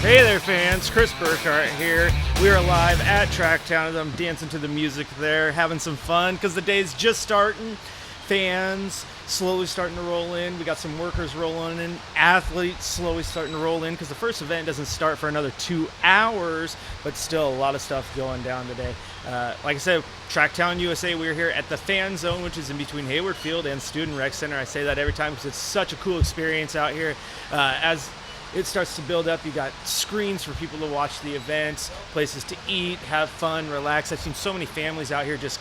Hey there, fans. Chris Burkhart here. We are live at Tracktown. I'm dancing to the music there, having some fun because the day's just starting. Fans slowly starting to roll in. We got some workers rolling in. Athletes slowly starting to roll in because the first event doesn't start for another 2 hours, but still a lot of stuff going down today. Like I said, Tracktown USA, we're here at the Fan Zone, which is in between Hayward Field and Student Rec Center. I say that every time because it's such a cool experience out here. As it starts to build up, you got screens for people to watch the events, places to eat, have fun, relax. I've seen so many families out here just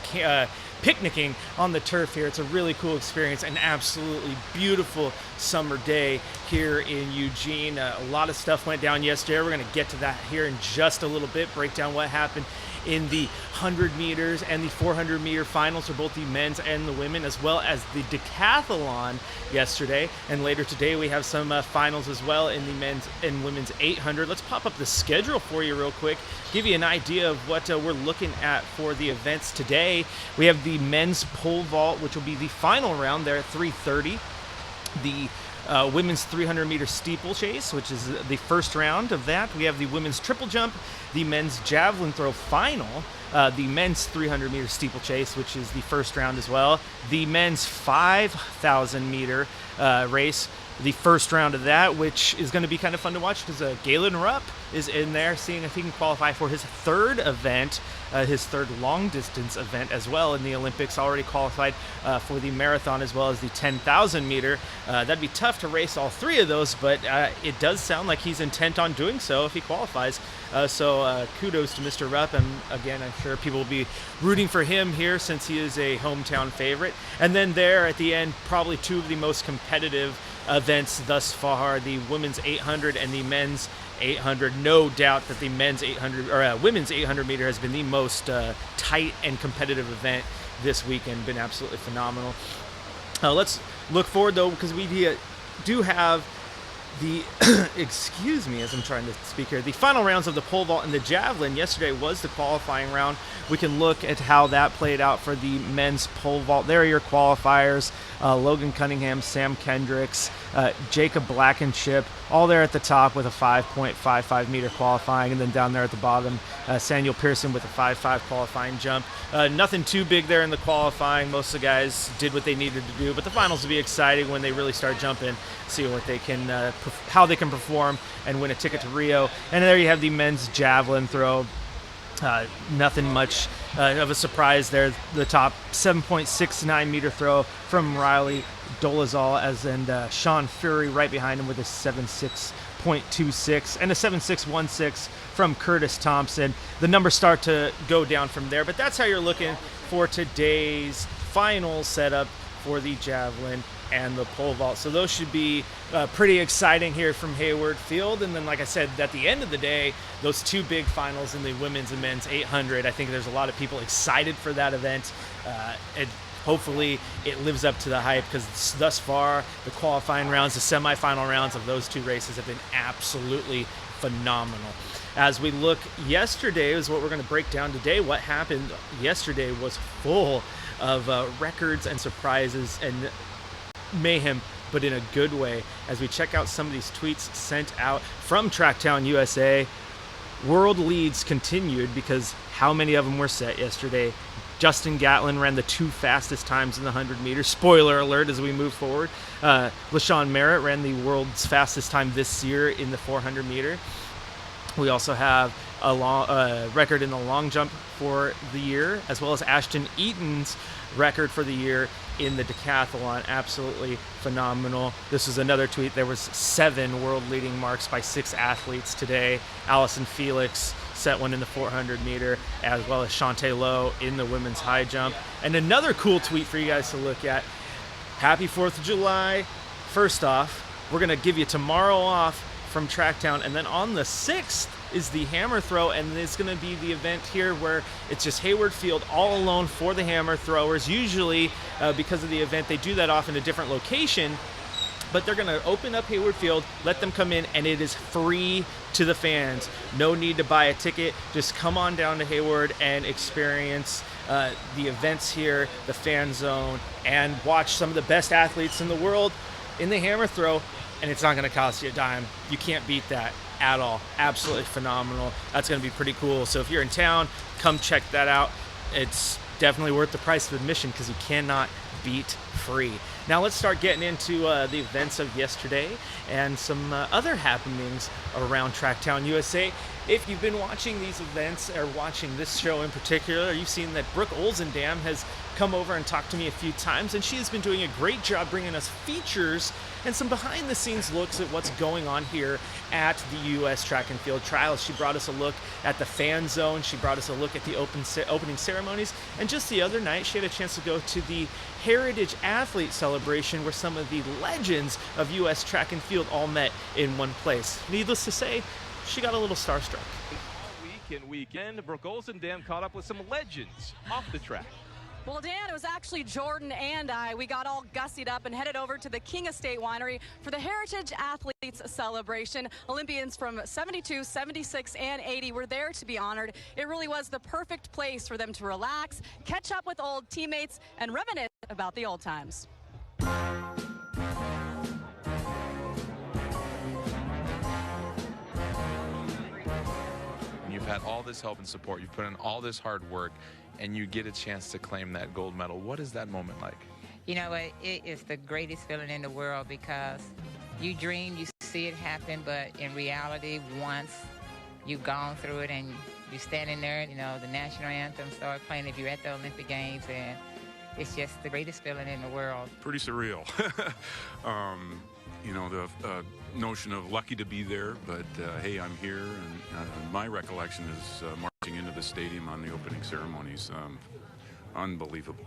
picnicking on the turf here. It's a really cool experience, an absolutely beautiful summer day here in Eugene. A lot of stuff went down yesterday. We're going to get to that here in just a little bit, break down what happened in the 100 meters and the 400 meter finals for both the men's and the women, as well as the decathlon yesterday. And later today we have some finals as well in the men's and women's 800. Let's pop up the schedule for you real quick, give you an idea of what we're looking at for the events today. We have the men's pole vault, which will be the final round there at 3:30. The women's 300 meter steeplechase, which is the first round of that. We have the women's triple jump, the men's javelin throw final, the men's 300 meter steeplechase, which is the first round as well, the men's 5,000 meter race, the first round of that, which is going to be kind of fun to watch because Galen Rupp is in there, seeing if he can qualify for his third event, his third long distance event as well in the Olympics. Already qualified for the marathon as well as the 10,000 meter. That'd be tough to race all three of those, but it does sound like he's intent on doing so if he qualifies. So kudos to Mr. Rupp, and again, I'm sure people will be rooting for him here since he is a hometown favorite. And then there at the end, probably two of the most competitive events thus far, the women's 800 and the men's 800. No doubt that the men's 800 or women's 800 meter has been the most tight and competitive event this weekend. Been absolutely phenomenal. Let's look forward though, because we do have the excuse me as I'm trying to speak here, the final rounds of the pole vault and the javelin. Yesterday was the qualifying round. We can look at how that played out for the men's pole vault. There are your qualifiers: Logan Cunningham, Sam Kendricks, Jacob Blankenship, all there at the top with a 5.55 meter qualifying, and then down there at the bottom, Samuel Pearson with a 5.5 qualifying jump. Nothing too big there in the qualifying. Most of the guys did what they needed to do, but the finals will be exciting when they really start jumping, see what they can, how they can perform and win a ticket to Rio. And there you have the men's javelin throw. Nothing much of a surprise there. The top 7.69 meter throw from Riley Dolezal, as and Sean Fury right behind him with a 7.6.26 and a 7.616 from Curtis Thompson. The numbers start to go down from there, but that's how you're looking for today's final setup for the javelin and the pole vault. So those should be pretty exciting here from Hayward Field. And then, like I said, at the end of the day, those two big finals in the women's and men's 800, I think there's a lot of people excited for that event. And hopefully it lives up to the hype, because thus far, the qualifying rounds, the semifinal rounds of those two races have been absolutely phenomenal. As we look, yesterday is what we're going to break down today. What happened yesterday was full of records and surprises and mayhem, but in a good way. As we check out some of these tweets sent out from Tracktown USA, world leads continued because how many of them were set yesterday? Justin Gatlin ran the two fastest times in the 100 meters. Spoiler alert as we move forward. LaShawn Merritt ran the world's fastest time this year in the 400 meter. We also have a record in the long jump for the year, as well as Ashton Eaton's record for the year in the decathlon. Absolutely phenomenal. This is another tweet. There was 7 world leading marks by 6 athletes today. Allison Felix set one in the 400 meter, as well as Shantae Lowe in the women's high jump. And another cool tweet for you guys to look at. Happy 4th of July. First off, we're going to give you tomorrow off from Tracktown, and then on the 6th is the hammer throw, and it's going to be the event here where it's just Hayward Field all alone for the hammer throwers. Usually, because of the event, they do that off in a different location, but they're going to open up Hayward Field, let them come in, and it is free to the fans. No need to buy a ticket. Just come on down to Hayward and experience the events here, the fan zone, and watch some of the best athletes in the world in the hammer throw, and it's not going to cost you a dime. You can't beat that. at all. Absolutely phenomenal. That's going to be pretty cool. So if you're in town, come check that out. It's definitely worth the price of admission because you cannot beat free. Now let's start getting into the events of yesterday and some other happenings around Tracktown, USA. If you've been watching these events or watching this show in particular, you've seen that Brooke Olzendam has come over and talked to me a few times, and she has been doing a great job bringing us features and some behind-the-scenes looks at what's going on here at the U.S. Track and Field Trials. She brought us a look at the fan zone. She brought us a look at the opening ceremonies, and just the other night, she had a chance to go to the Heritage Athlete Celebration where some of the legends of U.S. Track and Field all met in one place. Needless to say, she got a little starstruck. All week and weekend, Brooke Olzendam caught up with some legends off the track. Well, Dan, it was actually Jordan and I. We got all gussied up and headed over to the King Estate Winery for the Heritage Athletes Celebration. Olympians from 72, 76, and 80 were there to be honored. It really was the perfect place for them to relax, catch up with old teammates, and reminisce about the old times. You've had all this help and support. You've put in all this hard work, and you get a chance to claim that gold medal. What is that moment like? You know, it is the greatest feeling in the world because you dream, you see it happen, but in reality, once you've gone through it and you're standing there, you know, the national anthem starts playing if you're at the Olympic Games, and it's just the greatest feeling in the world. Pretty surreal. You know, the notion of lucky to be there, but hey, I'm here, and my recollection is marching into the stadium on the opening ceremonies. Unbelievable.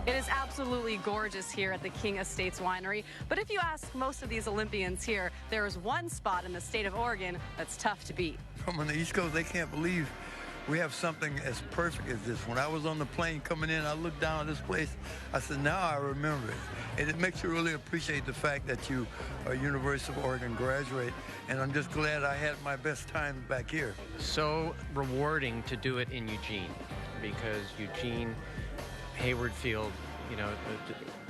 It is absolutely gorgeous here at the King Estates Winery. But if you ask most of these Olympians here, there is one spot in the state of Oregon that's tough to beat. From on the East Coast, they can't believe we have something as perfect as this. When I was on the plane coming in, I looked down at this place. I said, now I remember it. And it makes you really appreciate the fact that you are a University of Oregon graduate. And I'm just glad I had my best time back here. So rewarding to do it in Eugene, because Eugene, Hayward Field, you know,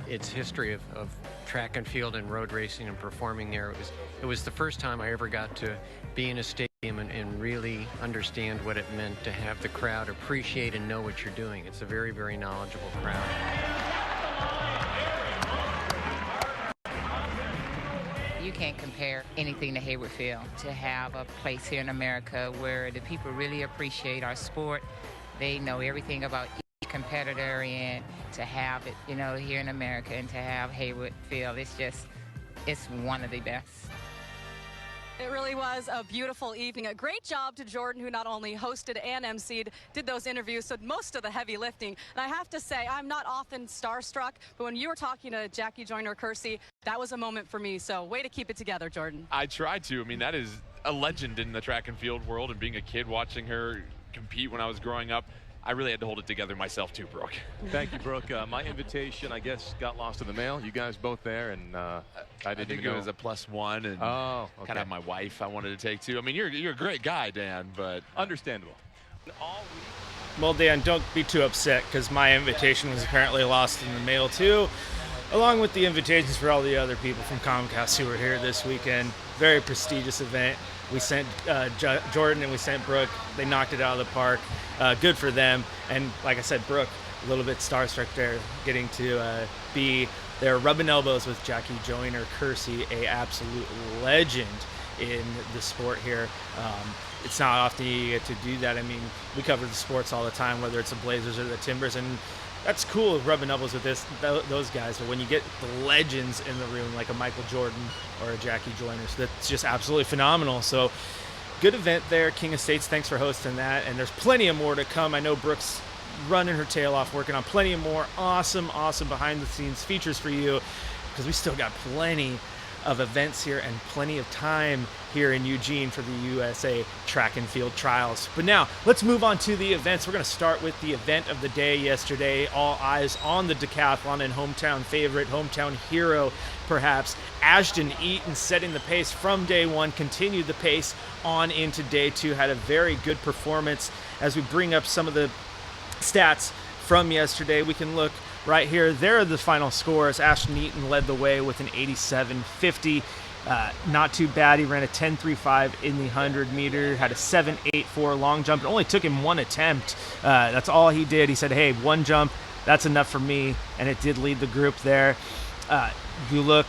its history of track and field and road racing and performing there. It was the first time I ever got to be in a stadium and really understand what it meant to have the crowd appreciate and know what you're doing. It's a very, very knowledgeable crowd. You can't compare anything to Hayward Field. To have a place here in America where the people really appreciate our sport, they know everything about each competitor, and to have it, you know, here in America and to have Hayward Field, it's one of the best. It really was a beautiful evening. A great job to Jordan, who not only hosted and emceed, did those interviews, so most of the heavy lifting. And I have to say, I'm not often starstruck, but when you were talking to Jackie Joyner-Kersee, that was a moment for me. So way to keep it together, Jordan. I tried to. I mean, that is a legend in the track and field world, and being a kid watching her compete when I was growing up, I really had to hold it together myself too, Brooke. Thank you, Brooke. My invitation, I guess, got lost in the mail. You guys both there, and I didn't think even it was a +1, and okay. kind of have my wife I wanted to take too. I mean, you're a great guy, Dan, but understandable. All week. Well, Dan, don't be too upset because my invitation was apparently lost in the mail too, along with the invitations for all the other people from Comcast who were here this weekend. Very prestigious event. We sent Jordan and we sent Brooke. They knocked it out of the park. Good for them. And like I said, Brooke, a little bit starstruck there, getting to be there rubbing elbows with Jackie Joyner-Kersee, a absolute legend in the sport here. It's not often you get to do that. I mean, we cover the sports all the time, whether it's the Blazers or the Timbers, and that's cool rubbing elbows with those guys. But when you get the legends in the room, like a Michael Jordan or a Jackie Joyner, so that's just absolutely phenomenal. So good event there, King Estates. Thanks for hosting that. And there's plenty of more to come. I know Brooke's running her tail off, working on plenty of more awesome behind-the-scenes features for you, because we still got plenty of events here and plenty of time here in Eugene for the USA Track and Field Trials. But now, let's move on to the events. We're going to start with the event of the day yesterday. All eyes on the decathlon and hometown favorite, hometown hero, perhaps, Ashton Eaton, setting the pace from day one, continued the pace on into day two, had a very good performance. As we bring up some of the stats from yesterday, we can look right here. There are the final scores. Ashton Eaton led the way with an 87.50. Not too bad. He ran a 10.35 in the 100 meter, had a 7.84 long jump. It only took him one attempt. That's all he did. He said, hey, one jump, that's enough for me. And it did lead the group there. You look,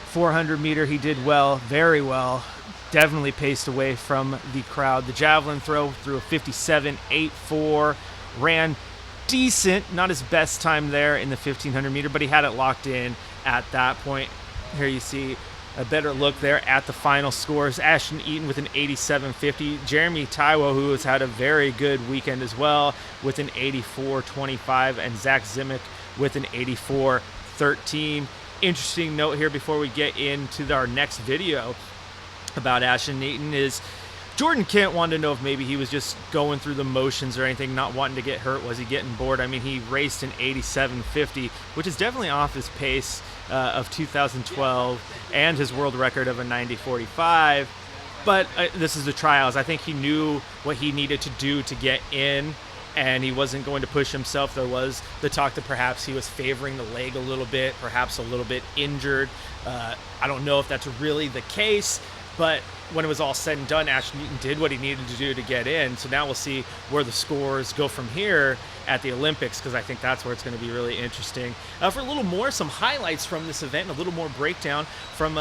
400 meter, he did well, very well. Definitely paced away from the crowd. The javelin throw threw a 57.84, ran decent, not his best time there in the 1500 meter, but he had it locked in at that point. Here you see a better look there at the final scores. Ashton Eaton with an 87.50. Jeremy Taiwo, who has had a very good weekend as well, with an 84.25, and Zach Zimick with an 84.13. Interesting note here before we get into our next video about Ashton Eaton is Jordan Kent wanted to know if maybe he was just going through the motions or anything, not wanting to get hurt. Was he getting bored? I mean, he raced an 87.50, which is definitely off his pace of 2012 and his world record of a 90.45. But this is the trials. I think he knew what he needed to do to get in, and he wasn't going to push himself. There was the talk that perhaps he was favoring the leg a little bit, perhaps a little bit injured. I don't know if that's really the case, but when it was all said and done, Ashton Eaton did what he needed to do to get in. So now we'll see where the scores go from here at the Olympics, because I think that's where it's going to be really interesting. For a little more, some highlights from this event, and a little more breakdown from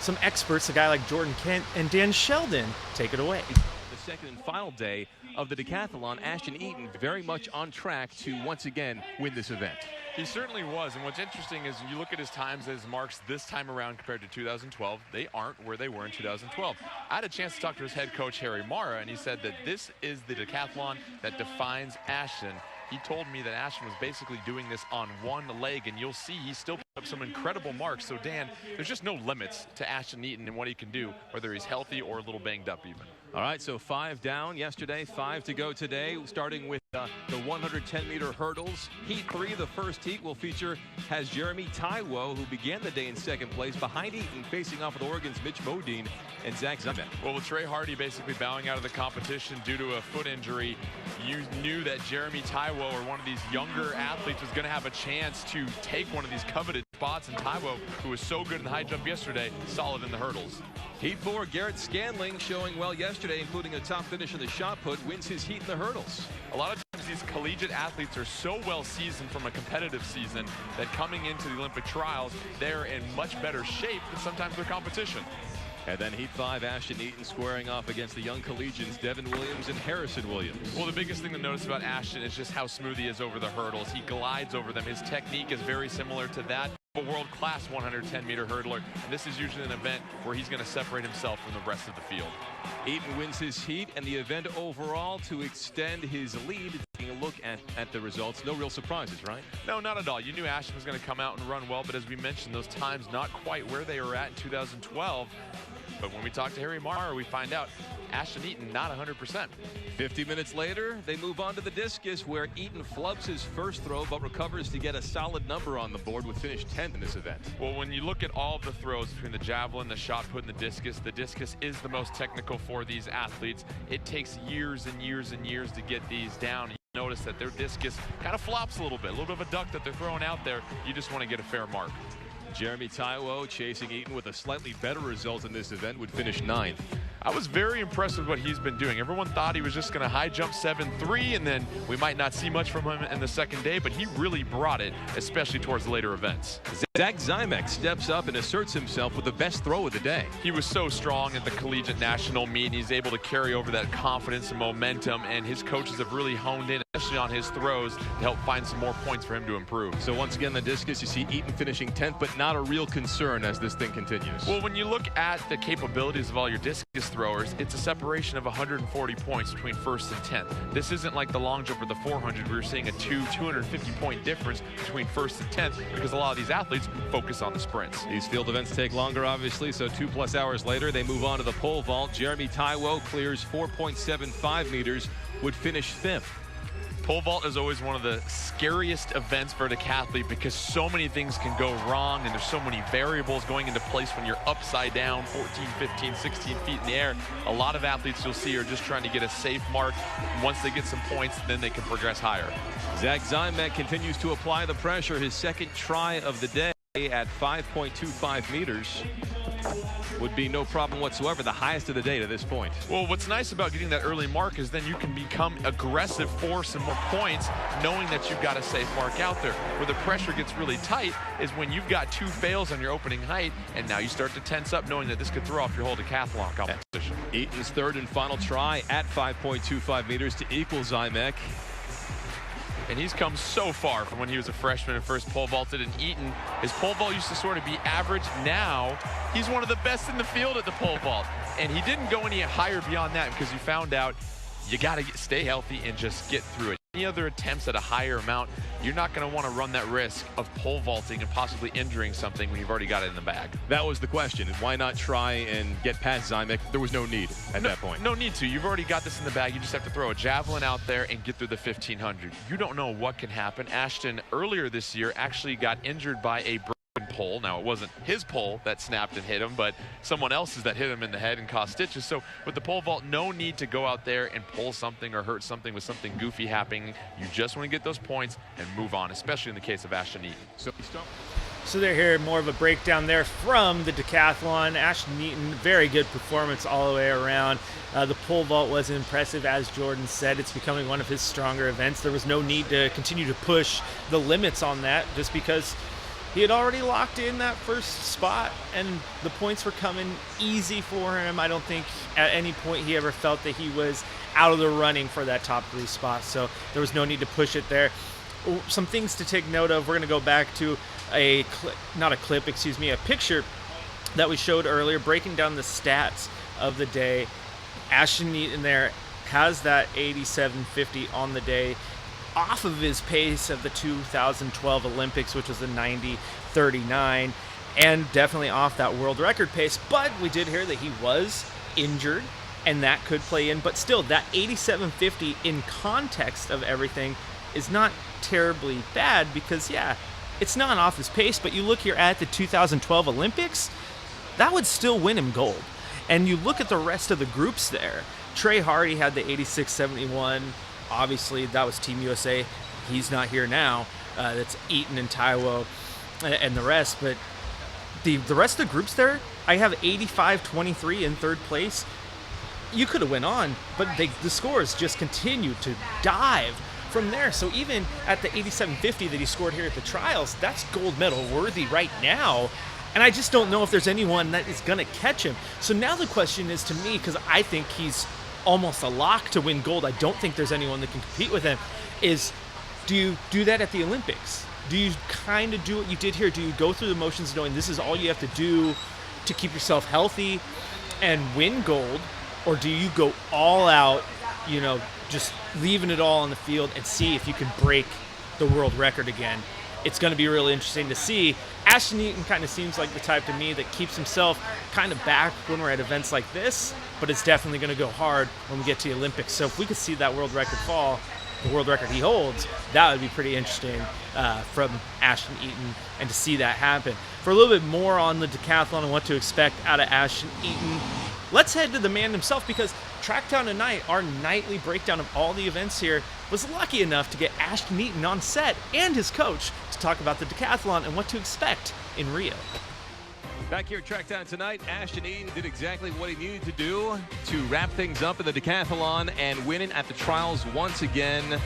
some experts, a guy like Jordan Kent and Dan Sheldon. Take it away. The second and final day of the decathlon, Ashton Eaton very much on track to once again win this event. He certainly was, and what's interesting is you look at his times as marks this time around compared to 2012, they aren't where they were in 2012. I had a chance to talk to his head coach, Harry Mara, and he said that this is the decathlon that defines Ashton. He told me that Ashton was basically doing this on one leg, and you'll see he still put up some incredible marks. So, Dan, there's just no limits to Ashton Eaton and what he can do, whether he's healthy or a little banged up even. All right, so 5 down yesterday, 5 to go today, starting with the 110-meter hurdles. Heat 3, the first heat, has Jeremy Taiwo, who began the day in second place, behind Eaton, facing off with Oregon's Mitch Modine and Zach Zimick. Well, with Trey Hardy basically bowing out of the competition due to a foot injury, you knew that Jeremy Taiwo, or one of these younger athletes, was going to have a chance to take one of these coveted spots, and Taiwo, who was so good in the high jump yesterday, solid in the hurdles. Heat 4, Garrett Scanling showing well yesterday, including a top finish in the shot put, wins his heat in the hurdles. A lot of times these collegiate athletes are so well seasoned from a competitive season that coming into the Olympic trials, they're in much better shape than sometimes their competition. And then Heat 5, Ashton Eaton squaring off against the young collegians, Devin Williams and Harrison Williams. Well, the biggest thing to notice about Ashton is just how smooth he is over the hurdles. He glides over them. His technique is very similar to that of a world-class 110-meter hurdler. And this is usually an event where he's going to separate himself from the rest of the field. Eaton wins his heat and the event overall to extend his lead. Taking a look at the results, no real surprises, right? No, not at all. You knew Ashton was going to come out and run well, but as we mentioned, those times not quite where they were at in 2012. But when we talk to Harry Mara, we find out Ashton Eaton not 100%. 50 minutes later, they move on to the discus, where Eaton flubs his first throw but recovers to get a solid number on the board, with finish 10th in this event. Well, when you look at all of the throws between the javelin, the shot put, and the discus is the most technical for these athletes. It takes years and years and years to get these down. You notice that their discus kind of flops a little bit of a duck that they're throwing out there. You just want to get a fair mark. Jeremy Taiwo chasing Eaton with a slightly better result in this event, would finish 9th. I was very impressed with what he's been doing. Everyone thought he was just going to high jump 7.3, and then we might not see much from him in the second day, but he really brought it, especially towards the later events. Zach Zimick steps up and asserts himself with the best throw of the day. He was so strong at the collegiate national meet, and he's able to carry over that confidence and momentum, and his coaches have really honed in, especially on his throws, to help find some more points for him to improve. So once again, the discus, you see Eaton finishing 10th, but not a real concern as this thing continues. Well, when you look at the capabilities of all your discus throwers, it's a separation of 140 points between first and 10th. This isn't like the long jump or the 400 where you're seeing a 250 point difference between first and 10th, because a lot of these athletes focus on the sprints. These field events take longer, obviously, so 2+ hours later, they move on to the pole vault. Jeremy Taiwo clears 4.75 meters, would finish 5th. Pole vault is always one of the scariest events for a decathlete because so many things can go wrong and there's so many variables going into place when you're upside down 14, 15, 16 feet in the air. A lot of athletes you'll see are just trying to get a safe mark. Once they get some points, then they can progress higher. Zach Zymek continues to apply the pressure. His second try of the day at 5.25 meters. Would be no problem whatsoever, the highest of the day to this point. Well, what's nice about getting that early mark is then you can become aggressive for some more points, knowing that you've got a safe mark out there. Where the pressure gets really tight is when you've got 2 fails on your opening height, and now you start to tense up knowing that this could throw off your whole decathlon competition. Eaton's third and final try at 5.25 meters to equal Zymek. And he's come so far from when he was a freshman and first pole vaulted. And Eaton, his pole vault used to sort of be average. Now he's one of the best in the field at the pole vault. And he didn't go any higher beyond that because he found out you got to stay healthy and just get through it. Any other attempts at a higher amount, you're not going to want to run that risk of pole vaulting and possibly injuring something when you've already got it in the bag. That was the question. Why not try and get past Zymek? There was no need at that point. No need to. You've already got this in the bag. You just have to throw a javelin out there and get through the 1500. You don't know what can happen. Ashton earlier this year actually got injured by a broken pole. Now, it wasn't his pole that snapped and hit him, but someone else's that hit him in the head and caused stitches. So with the pole vault, no need to go out there and pull something or hurt something with something goofy happening. You just want to get those points and move on, especially in the case of Ashton Eaton. So they're here, more of a breakdown there from the decathlon. Ashton Eaton, very good performance all the way around. The pole vault was impressive, as Jordan said. It's becoming one of his stronger events. There was no need to continue to push the limits on that just because he had already locked in that first spot and the points were coming easy for him. I don't think at any point he ever felt that he was out of the running for that top 3 spot, so there was no need to push it there. Some things to take note of. We're going to go back to a picture that we showed earlier, breaking down the stats of the day. Ashton Eaton there has that 87.50 on the day, off of his pace of the 2012 Olympics, which was a 90.39, and definitely off that world record pace. But we did hear that he was injured, and that could play in. But still, that 87.50 in context of everything is not terribly bad because, yeah, it's not off his pace. But you look here at the 2012 Olympics, that would still win him gold. And you look at the rest of the groups there. Trey Hardy had the 86.71. Obviously, that was Team USA. He's not here now. That's Eaton and Taiwo and the rest. But the rest of the groups there, I have 85.23 in third place. You could have went on, but the scores just continued to dive from there. So even at the 87.50 that he scored here at the trials, that's gold medal worthy right now. And I just don't know if there's anyone that is going to catch him. So now the question is to me, because I think he's almost a lock to win gold, I don't think there's anyone that can compete with him, is do you do that at the Olympics? Do you kind of do what you did here? Do you go through the motions knowing this is all you have to do to keep yourself healthy and win gold? Or do you go all out, just leaving it all on the field and see if you can break the world record again? It's going to be really interesting to see. Ashton Eaton kind of seems like the type to me that keeps himself kind of back when we're at events like this, but it's definitely going to go hard when we get to the Olympics. So if we could see that world record fall, the world record he holds, that would be pretty interesting from Ashton Eaton, and to see that happen. For a little bit more on the decathlon and what to expect out of Ashton Eaton, let's head to the man himself, because Tracktown Tonight, our nightly breakdown of all the events here, was lucky enough to get Ashton Eaton on set and his coach to talk about the decathlon and what to expect in Rio. Back here at Tracktown Tonight, Ashton Eaton did exactly what he needed to do to wrap things up in the decathlon and win it at the trials once again.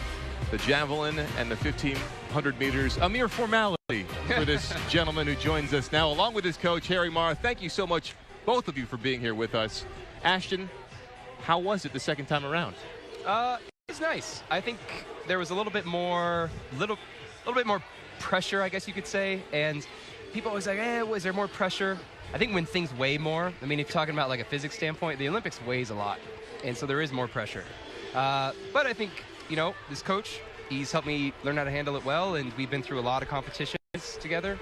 The javelin and the 1,500 meters, a mere formality for this gentleman who joins us now, along with his coach, Harry Marr. Thank you so much, both of you, for being here with us. Ashton, how was it the second time around? It was nice. I think there was a little bit more pressure, I guess you could say. And people always like, was there more pressure? I think when things weigh more, I mean, if you're talking about like a physics standpoint, the Olympics weighs a lot. And so there is more pressure. But I think, this coach, he's helped me learn how to handle it well. And we've been through a lot of competitions together.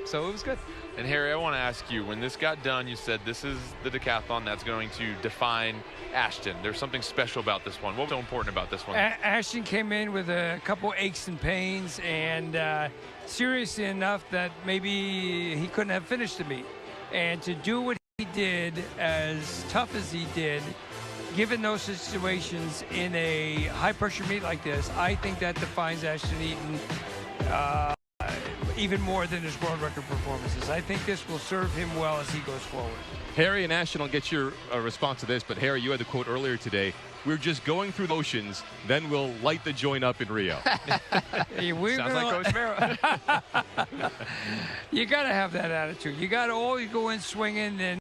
So it was good. And Harry, I want to ask you, when this got done, you said this is the decathlon that's going to define Ashton. There's something special about this one. What was so important about this one? Ashton came in with a couple aches and pains, and seriously enough that maybe he couldn't have finished the meet. And to do what he did, as tough as he did, given those situations in a high-pressure meet like this, I think that defines Ashton Eaton even more than his world record performances. I think this will serve him well as he goes forward. Harry and Ashton, I'll get your response to this, but Harry, you had the quote earlier today, we're just going through the oceans, then we'll light the joint up in Rio. Sounds like Coach Mero. You got to have that attitude. You got to always go in swinging, and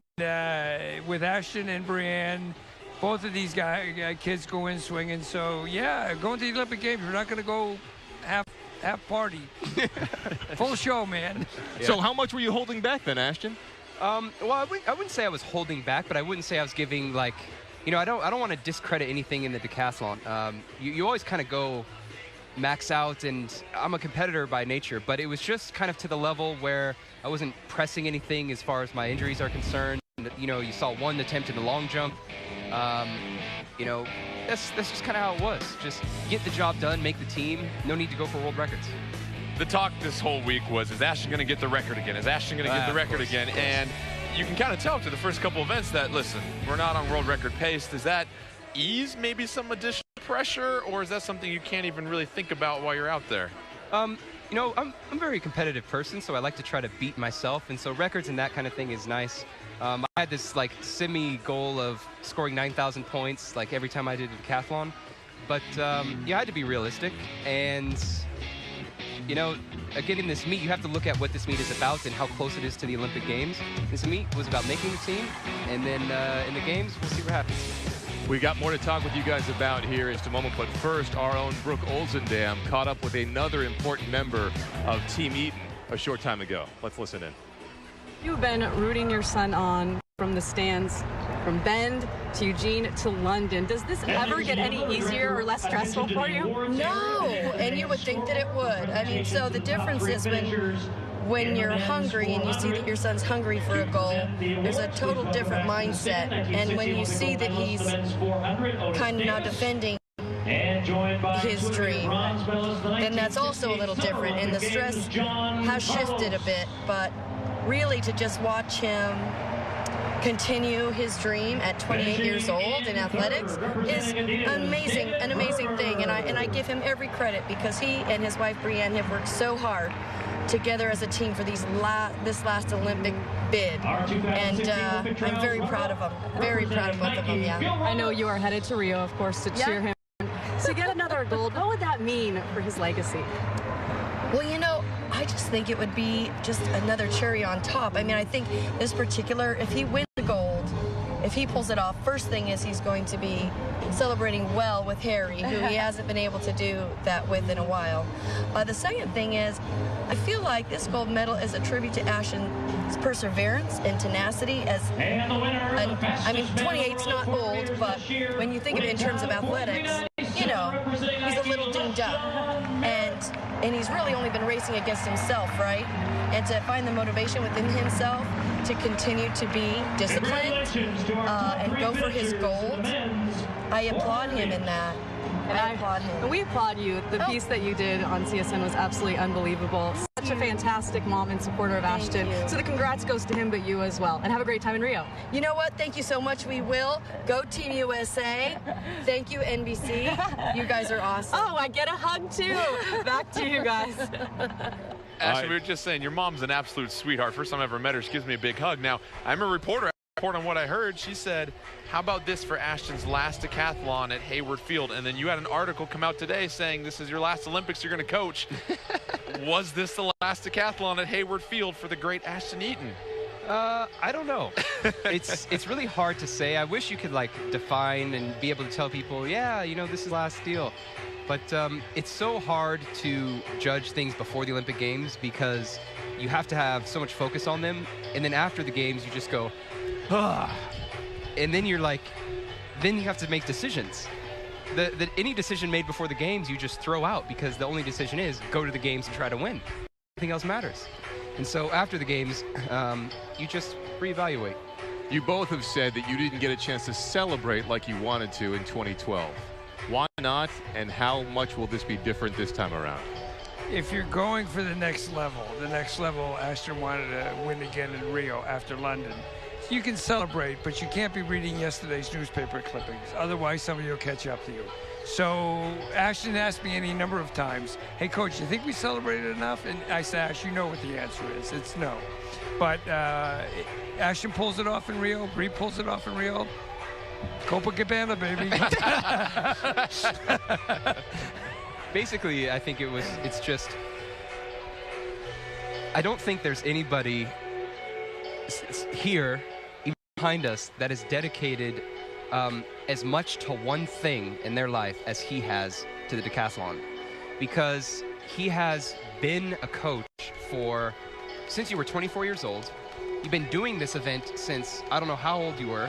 with Ashton and Brianne, both of these kids go in swinging. So, yeah, going to the Olympic Games, we're not going to go half party. Full show, man. Yeah. So how much were you holding back then, Ashton? Well, I wouldn't say I was holding back, but I wouldn't say I was giving, like, you know, I don't want to discredit anything in the decathlon. You always kind of go max out, and I'm a competitor by nature, but it was just kind of to the level where I wasn't pressing anything as far as my injuries are concerned. You know, you saw one attempt in the long jump. You know, that's just kind of how it was. Just get the job done, make the team. No need to go for world records. The talk this whole week was, is Ashton going to get the record again? Is Ashton going to get the record again? And you can kind of tell after the first couple events that, listen, we're not on world record pace. Does that ease maybe some additional pressure, or is that something you can't even really think about while you're out there? You know, I'm a very competitive person, so I like to try to beat myself, and so records and that kind of thing is nice. I had this like semi-goal of scoring 9,000 points like every time I did a decathlon, but yeah, I had to be realistic, and you know, getting this meet, you have to look at what this meet is about and how close it is to the Olympic Games. This meet was about making the team, and then in the games, we'll see what happens. We got more to talk with you guys about here in just a moment, but first, our own Brooke Olzendam caught up with another important member of Team Eaton a short time ago. Let's listen in. You've been rooting your son on from the stands, from Bend to Eugene to London. Does this ever get any easier or less stressful for you? No, and you would think that it would. I mean, so the difference is when you're hungry and you see that your son's hungry for a goal, there's a total different mindset. And when you see that he's kind of now defending his dream, then that's also a little different. And the stress has shifted a bit, but really to just watch him continue his dream at 28 years old in athletics is an amazing thing. And I give him every credit, because he and his wife Brianne have worked so hard together as a team for this last Olympic bid, and I'm very proud of them. Very proud of both of them. Yeah. I know you are headed to Rio, of course, to cheer him. To get another gold, what would that mean for his legacy? Well, you know, I just think it would be just another cherry on top. I mean, I think this particular, if he wins the gold, if he pulls it off, first thing is he's going to be celebrating well with Harry, who he hasn't been able to do that with in a while. The second thing is, I feel like this gold medal is a tribute to Ashton's perseverance and tenacity. I mean, 28's not old, but when you think of it in terms of athletics, you know, he's a little dinged up. And he's really only been racing against himself, right? And to find the motivation within himself to continue to be disciplined and go for his gold, I applaud him in that. And I applaud him. And we applaud you. The piece that you did on CSN was absolutely unbelievable. Such a fantastic mom and supporter of Ashton. So the congrats goes to him, but you as well. And have a great time in Rio. You know what? Thank you so much. We will. Go Team USA. Thank you, NBC. You guys are awesome. Oh, I get a hug too. Back to you guys. Ashton, we were just saying, your mom's an absolute sweetheart. First time I ever met her, she gives me a big hug. Now, I'm a reporter. On what I heard, she said, how about this for Ashton's last decathlon at Hayward Field? And then you had an article come out today saying this is your last Olympics you're going to coach. Was this the last decathlon at Hayward Field for the great Ashton Eaton? I don't know. It's really hard to say. I wish you could like define and be able to tell people, yeah, you know, this is the last deal. But it's so hard to judge things before the Olympic Games, because you have to have so much focus on them. And then after the games, you just go, and then you're like, then you have to make decisions. Any decision made before the games, you just throw out, because the only decision is go to the games and try to win. Nothing else matters. And so after the games, you just reevaluate. You both have said that you didn't get a chance to celebrate like you wanted to in 2012. Why not, and how much will this be different this time around? If you're going for the next level, Ashton wanted to win again in Rio after London. You can celebrate, but you can't be reading yesterday's newspaper clippings. Otherwise, somebody will catch up to you. So Ashton asked me any number of times, hey, Coach, you think we celebrated enough? And I said, Ash, you know what the answer is. It's no. But Ashton pulls it off in Rio. Bree pulls it off in Rio. Copacabana, baby. Basically, I think it's just, I don't think there's anybody here, even behind us, that is dedicated as much to one thing in their life as he has to the decathlon. Because he has been a coach since you were 24 years old. You've been doing this event since, I don't know how old you were.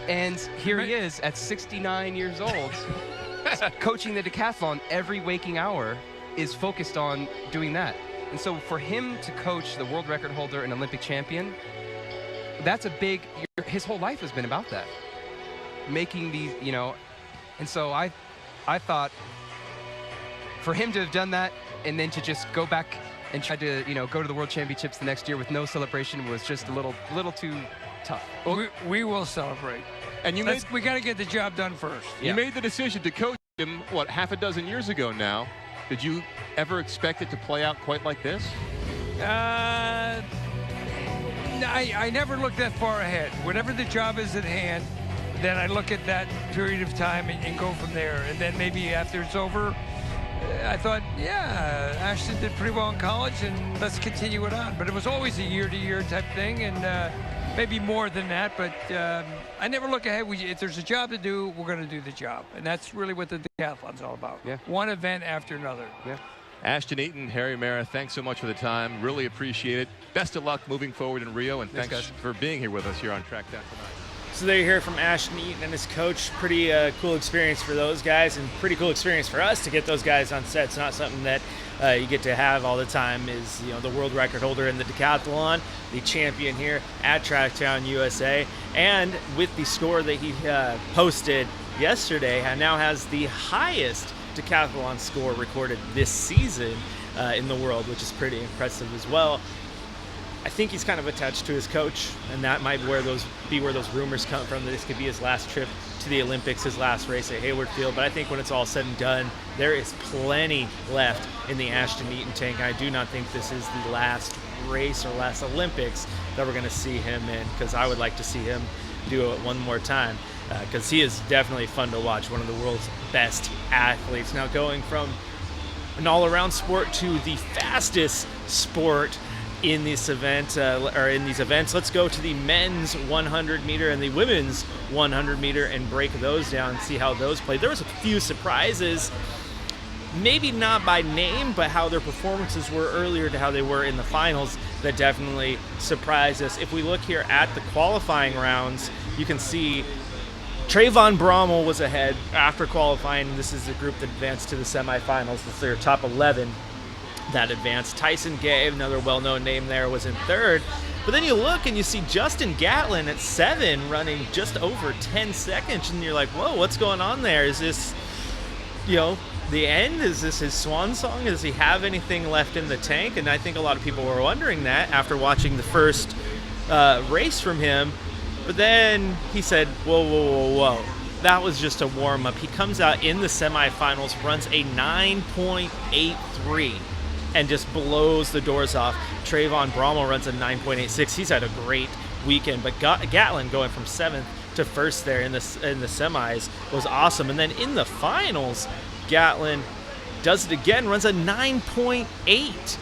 And here he is at 69 years old. Coaching the decathlon every waking hour is focused on doing that. And so for him to coach the world record holder and Olympic champion, that's his whole life has been about that. Making these, and so I thought for him to have done that and then to just go back and try to, go to the World Championships the next year with no celebration was just a little too tough. We will celebrate. And we got to get the job done first. You made the decision to coach him, half a dozen years ago now. Did you ever expect it to play out quite like this? I never look that far ahead. Whatever the job is at hand, then I look at that period of time and go from there. And then maybe after it's over, I thought, yeah, Ashton did pretty well in college, and let's continue it on. But it was always a year-to-year type thing, and maybe more than that. But I never look ahead. If there's a job to do, we're going to do the job. And that's really what the decathlon's all about. Yeah. One event after another. Yeah. Ashton Eaton, Harry Mara, thanks so much for the time. Really appreciate it. Best of luck moving forward in Rio, and thanks for being here with us here on Track Down tonight. So there you hear from Ashton Eaton and his coach. Pretty cool experience for those guys, and pretty cool experience for us to get those guys on set. It's not something that you get to have all the time. Is the world record holder in the decathlon, the champion here at Tracktown USA, and with the score that he posted yesterday, now has the highest decathlon score recorded this season in the world, which is pretty impressive as well. I think he's kind of attached to his coach, and that might be where those rumors come from, that this could be his last trip to the Olympics, his last race at Hayward Field. But I think when it's all said and done, there is plenty left in the Ashton Eaton tank. I do not think this is the last race or last Olympics that we're going to see him in, because I would like to see him do it one more time, because he is definitely fun to watch, one of the world's best athletes. Now, going from an all-around sport to the fastest sport in this event, in these events, let's go to the men's 100 meter and the women's 100 meter and break those down and see how those played. There was a few surprises, maybe not by name, but how their performances were earlier to how they were in the finals, that definitely surprised us. If we look here at the qualifying rounds, you can see Trayvon Brommel was ahead after qualifying. This is the group that advanced to the semifinals. This is their top 11 that advanced. Tyson Gay, another well-known name there, was in third. But then you look and you see Justin Gatlin at 7 running just over 10 seconds, and you're like, whoa, what's going on there? Is this, the end? Is this his swan song? Does he have anything left in the tank? And I think a lot of people were wondering that after watching the first race from him. But then he said, whoa. That was just a warm-up. He comes out in the semifinals, runs a 9.83. and just blows the doors off. Trayvon Brommel runs a 9.86. He's had a great weekend, but Gatlin going from 7th to 1st there in the semis was awesome. And then in the finals, Gatlin does it again, runs a 9.8.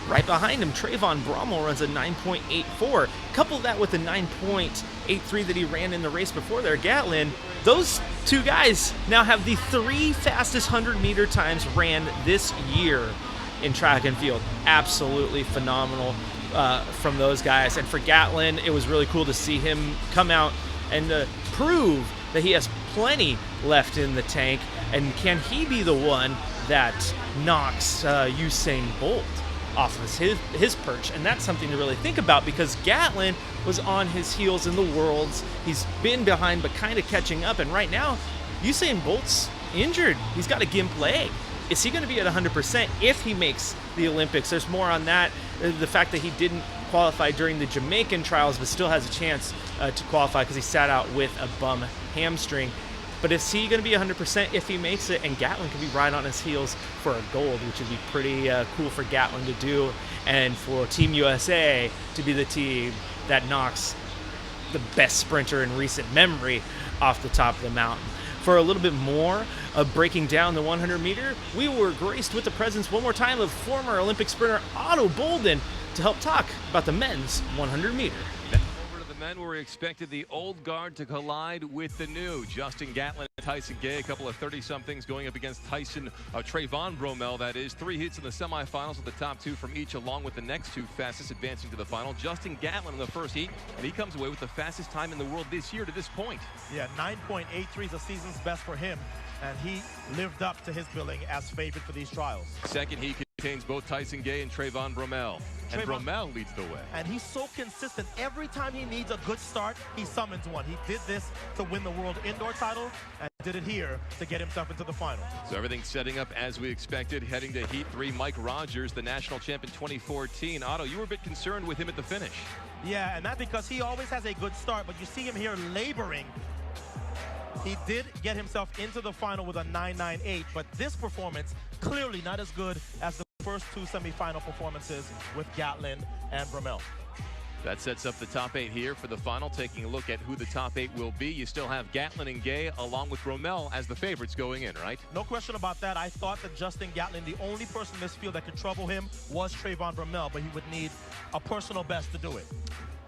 Right behind him, Trayvon Brommel runs a 9.84. Couple that with the 9.83 that he ran in the race before there, Gatlin, those two guys now have the 3 fastest 100-meter times ran this year in track and field. Absolutely phenomenal from those guys. And for Gatlin, it was really cool to see him come out and prove that he has plenty left in the tank. And can he be the one that knocks Usain Bolt off of his perch, and that's something to really think about because Gatlin was on his heels in the Worlds. He's been behind but kind of catching up, and right now Usain Bolt's injured. He's got a gimp leg. Is he going to be at 100% if he makes the Olympics? There's more on that. The fact that he didn't qualify during the Jamaican trials but still has a chance to qualify because he sat out with a bum hamstring. But is he going to be 100% if he makes it? And Gatlin could be right on his heels for a gold, which would be pretty cool for Gatlin to do, and for Team USA to be the team that knocks the best sprinter in recent memory off the top of the mountain. For a little bit more of breaking down the 100 meter, we were graced with the presence one more time of former Olympic sprinter Otto Bolden to help talk about the men's 100 meter. Over to the men, where we expected the old guard to collide with the new. Justin Gatlin and Tyson Gay, a couple of 30-somethings going up against Trayvon Bromell, that is. 3 heats in the semifinals with the top 2 from each, along with the next 2 fastest advancing to the final. Justin Gatlin in the first heat, and he comes away with the fastest time in the world this year to this point. Yeah, 9.83 is the season's best for him, and he lived up to his billing as favorite for these trials. Second heat contains both Tyson Gay and Trayvon Bromell. And Bromell leads the way. And he's so consistent. Every time he needs a good start, he summons one. He did this to win the world indoor title and did it here to get himself into the final. So everything's setting up as we expected. Heading to Heat 3, Mike Rogers, the national champ in 2014. Otto, you were a bit concerned with him at the finish. Yeah, and that's because he always has a good start, but you see him here laboring. He did get himself into the final with a 9.98, but this performance clearly not as good as the first 2 semifinal performances with Gatlin and Bromell. That sets up the top 8 here for the final. Taking a look at who the top 8 will be, you still have Gatlin and Gay along with Bromell as the favorites going in, right? No question about that. I thought that Justin Gatlin, the only person in this field that could trouble him was Trayvon Bromell, but he would need a personal best to do it.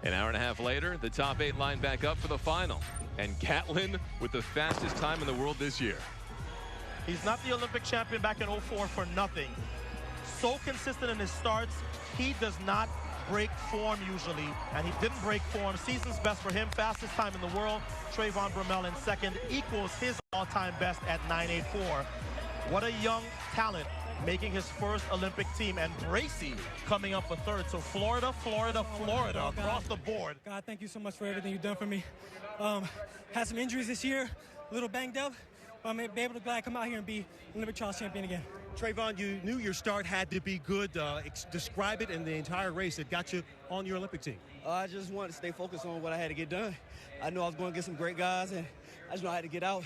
An hour and a half later, the top 8 line back up for the final. And Gatlin with the fastest time in the world this year. He's not the Olympic champion back in 04 for nothing. So consistent in his starts. He does not break form usually, and he didn't break form. Season's best for him, fastest time in the world. Trayvon Bromell in second equals his all-time best at 9.84. What a young talent making his first Olympic team, and Bracy coming up for third. So Florida across the board. God, thank you so much for everything you've done for me. Had some injuries this year, a little banged up, but I'm be able to glad come out here and be Olympic trials champion again. Trayvon, you knew your start had to be good. Describe it in the entire race that got you on your Olympic team. I just wanted to stay focused on what I had to get done. I knew I was going to get some great guys, and I just knew I had to get out,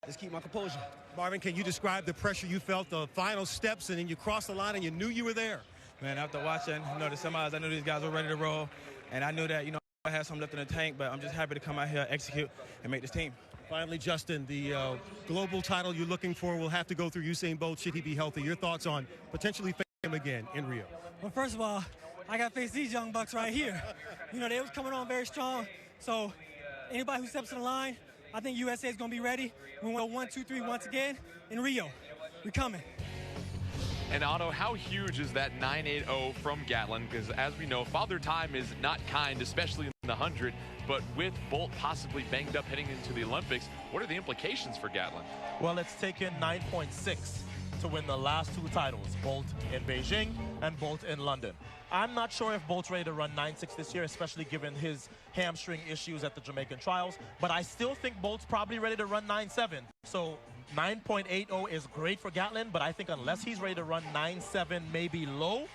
just keep my composure. Marvin, can you describe the pressure you felt, the final steps, and then you crossed the line and you knew you were there? Man, after watching, the semis, I knew these guys were ready to roll, and I knew that, I had something left in the tank, but I'm just happy to come out here, execute, and make this team. Finally, Justin, the global title you're looking for will have to go through Usain Bolt should he be healthy. Your thoughts on potentially facing him again in Rio? Well, first of all, I got to face these young bucks right here. They was coming on very strong, so anybody who steps in the line, I think USA is going to be ready. We want 1, 2, 3 once again in Rio. We're coming. And Otto, how huge is that 9.80 from Gatlin? Because as we know, Father Time is not kind, especially in the 100. But with Bolt possibly banged up heading into the Olympics, what are the implications for Gatlin? Well, it's taken 9.6 to win the last 2 titles, Bolt in Beijing and Bolt in London. I'm not sure if Bolt's ready to run 9.6 this year, especially given his hamstring issues at the Jamaican trials. But I still think Bolt's probably ready to run 9.7. So 9.80 is great for Gatlin, but I think unless he's ready to run 9.7, maybe low,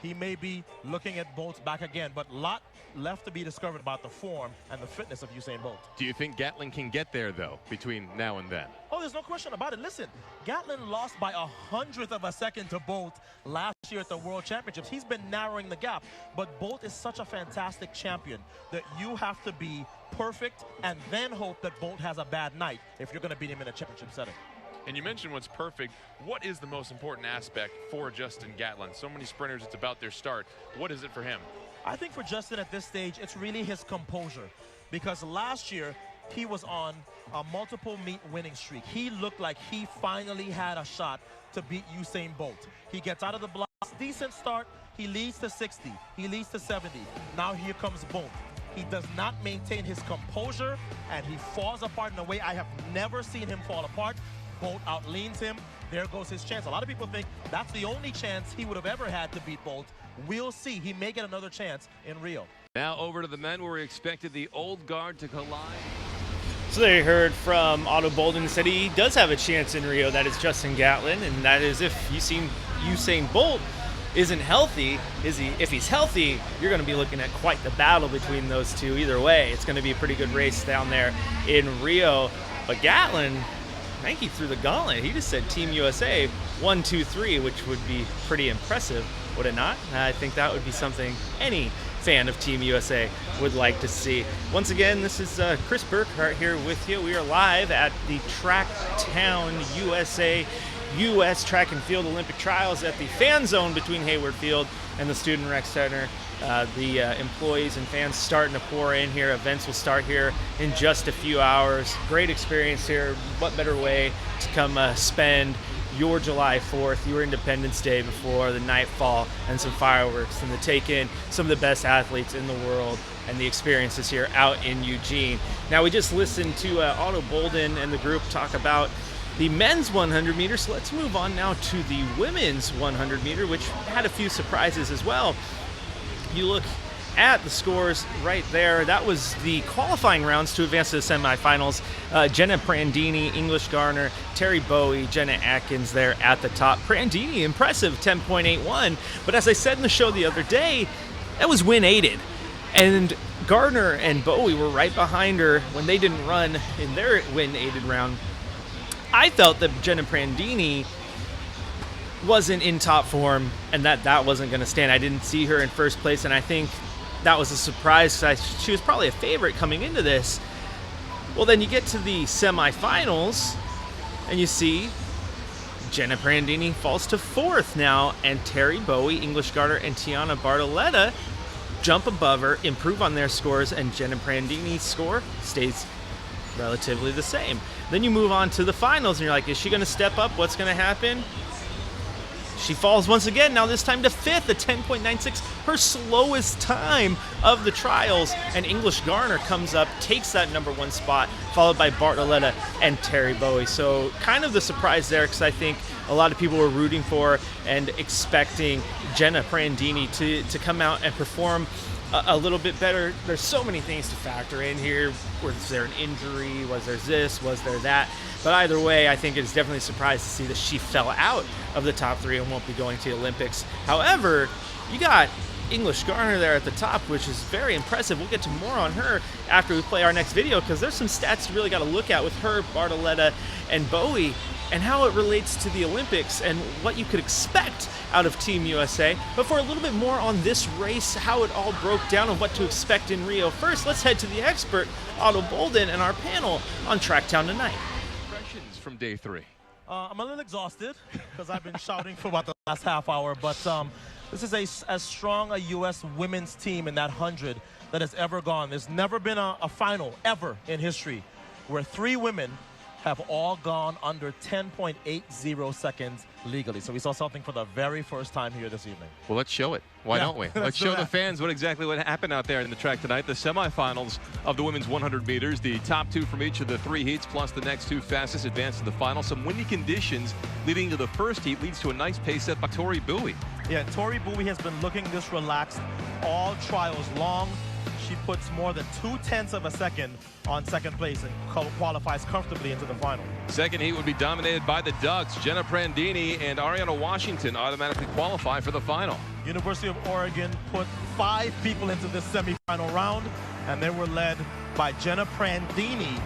he may be looking at Bolt back again. But lot left to be discovered about the form and the fitness of Usain Bolt. Do you think Gatlin can get there, though, between now and then? Oh, there's no question about it. Listen, Gatlin lost by 1/100 of a second to Bolt last year at the World Championships. He's been narrowing the gap, but Bolt is such a fantastic champion that you have to be perfect and then hope that Bolt has a bad night if you're going to beat him in a championship setting. And you mentioned what's perfect. What is the most important aspect for Justin Gatlin? So many sprinters, it's about their start. What is it for him? I think for Justin at this stage, it's really his composure. Because last year, he was on a multiple meet winning streak. He looked like he finally had a shot to beat Usain Bolt. He gets out of the blocks, decent start. He leads to 60. He leads to 70. Now here comes Bolt. He does not maintain his composure, and he falls apart in a way I have never seen him fall apart. Bolt outleans him, there goes his chance. A lot of people think that's the only chance he would have ever had to beat Bolt. We'll see. He may get another chance in Rio. Now over to the men, where we expected the old guard to collide. So they heard from Otto Bolden, said he does have a chance in Rio. That is Justin Gatlin, and that is if Usain Bolt isn't healthy. If he's healthy, you're going to be looking at quite the battle between those two. Either way, it's going to be a pretty good race down there in Rio. But Gatlin, I think he threw the gauntlet. He just said Team USA 1, 2, 3, which would be pretty impressive, would it not? I think that would be something any fan of Team USA would like to see. Once again, this is Chris Burkhart here with you. We are live at the Tracktown USA U.S. Track and Field Olympic Trials at the fan zone between Hayward Field and the Student Rec Center. The employees and fans starting to pour in here. Events will start here in just a few hours. Great experience here. What better way to come spend your July 4th, your Independence Day before the nightfall and some fireworks, and to take in some of the best athletes in the world and the experiences here out in Eugene. Now, we just listened to Otto Bolden and the group talk about the men's 100 meter, so let's move on now to the women's 100 meter, which had a few surprises as well. You look at the scores right there. That was the qualifying rounds to advance to the semifinals. Jenna Prandini, English Garner, Terry Bowie, Jenna Atkins there at the top. Prandini, impressive, 10.81. But as I said in the show the other day, that was win-aided. And Gardner and Bowie were right behind her when they didn't run in their win-aided round. I felt that Jenna Prandini wasn't in top form and that wasn't going to stand. I didn't see her in first place, and I think that was a surprise because she was probably a favorite coming into this. Well, then you get to the semifinals and you see Jenna Prandini falls to fourth now, and Terry Bowie, English Garter, and Tiana Bartoletta jump above her, improve on their scores, and Jenna Prandini's score stays relatively the same. Then you move on to the finals and you're like, is she going to step up? What's going to happen? She falls once again, now this time to fifth, a 10.96, her slowest time of the trials. And English Garner comes up, takes that number one spot, followed by Bartoletta and Terry Bowie. So kind of the surprise there, because I think a lot of people were rooting for and expecting Jenna Prandini to come out and perform a little bit better. There's so many things to factor in here. Was there an injury? Was there this? Was there that? But either way, I think it's definitely a surprise to see that she fell out of the top three and won't be going to the Olympics. However, you got English Garner there at the top, which is very impressive. We'll get to more on her after we play our next video, because there's some stats you really got to look at with her, Bartoletta, and Bowie, and how it relates to the Olympics and what you could expect out of Team USA. But for a little bit more on this race, how it all broke down and what to expect in Rio, first let's head to the expert, Otto Bolden, and our panel on Tracktown tonight. Impressions from day three. I'm a little exhausted because I've been shouting for about the last half hour, but this is as strong a U.S. women's team in that 100 that has ever gone. There's never been a final ever in history where three women have all gone under 10.80 seconds legally. So we saw something for the very first time here this evening. Well, let's show it. Why don't we? Let's show the fans what happened out there in the track tonight. The semifinals of the women's 100 meters. The top two from each of the three heats, plus the next two fastest advance to the final. Some windy conditions leading to the first heat leads to a nice pace set by Tori Bowie. Yeah, Tori Bowie has been looking this relaxed all trials long. She puts more than 0.2 of a second on second place and qualifies comfortably into the final. Second heat would be dominated by the Ducks. Jenna Prandini and Ariana Washington automatically qualify for the final. University of Oregon put 5 people into this semifinal round, and they were led by Jenna Prandini,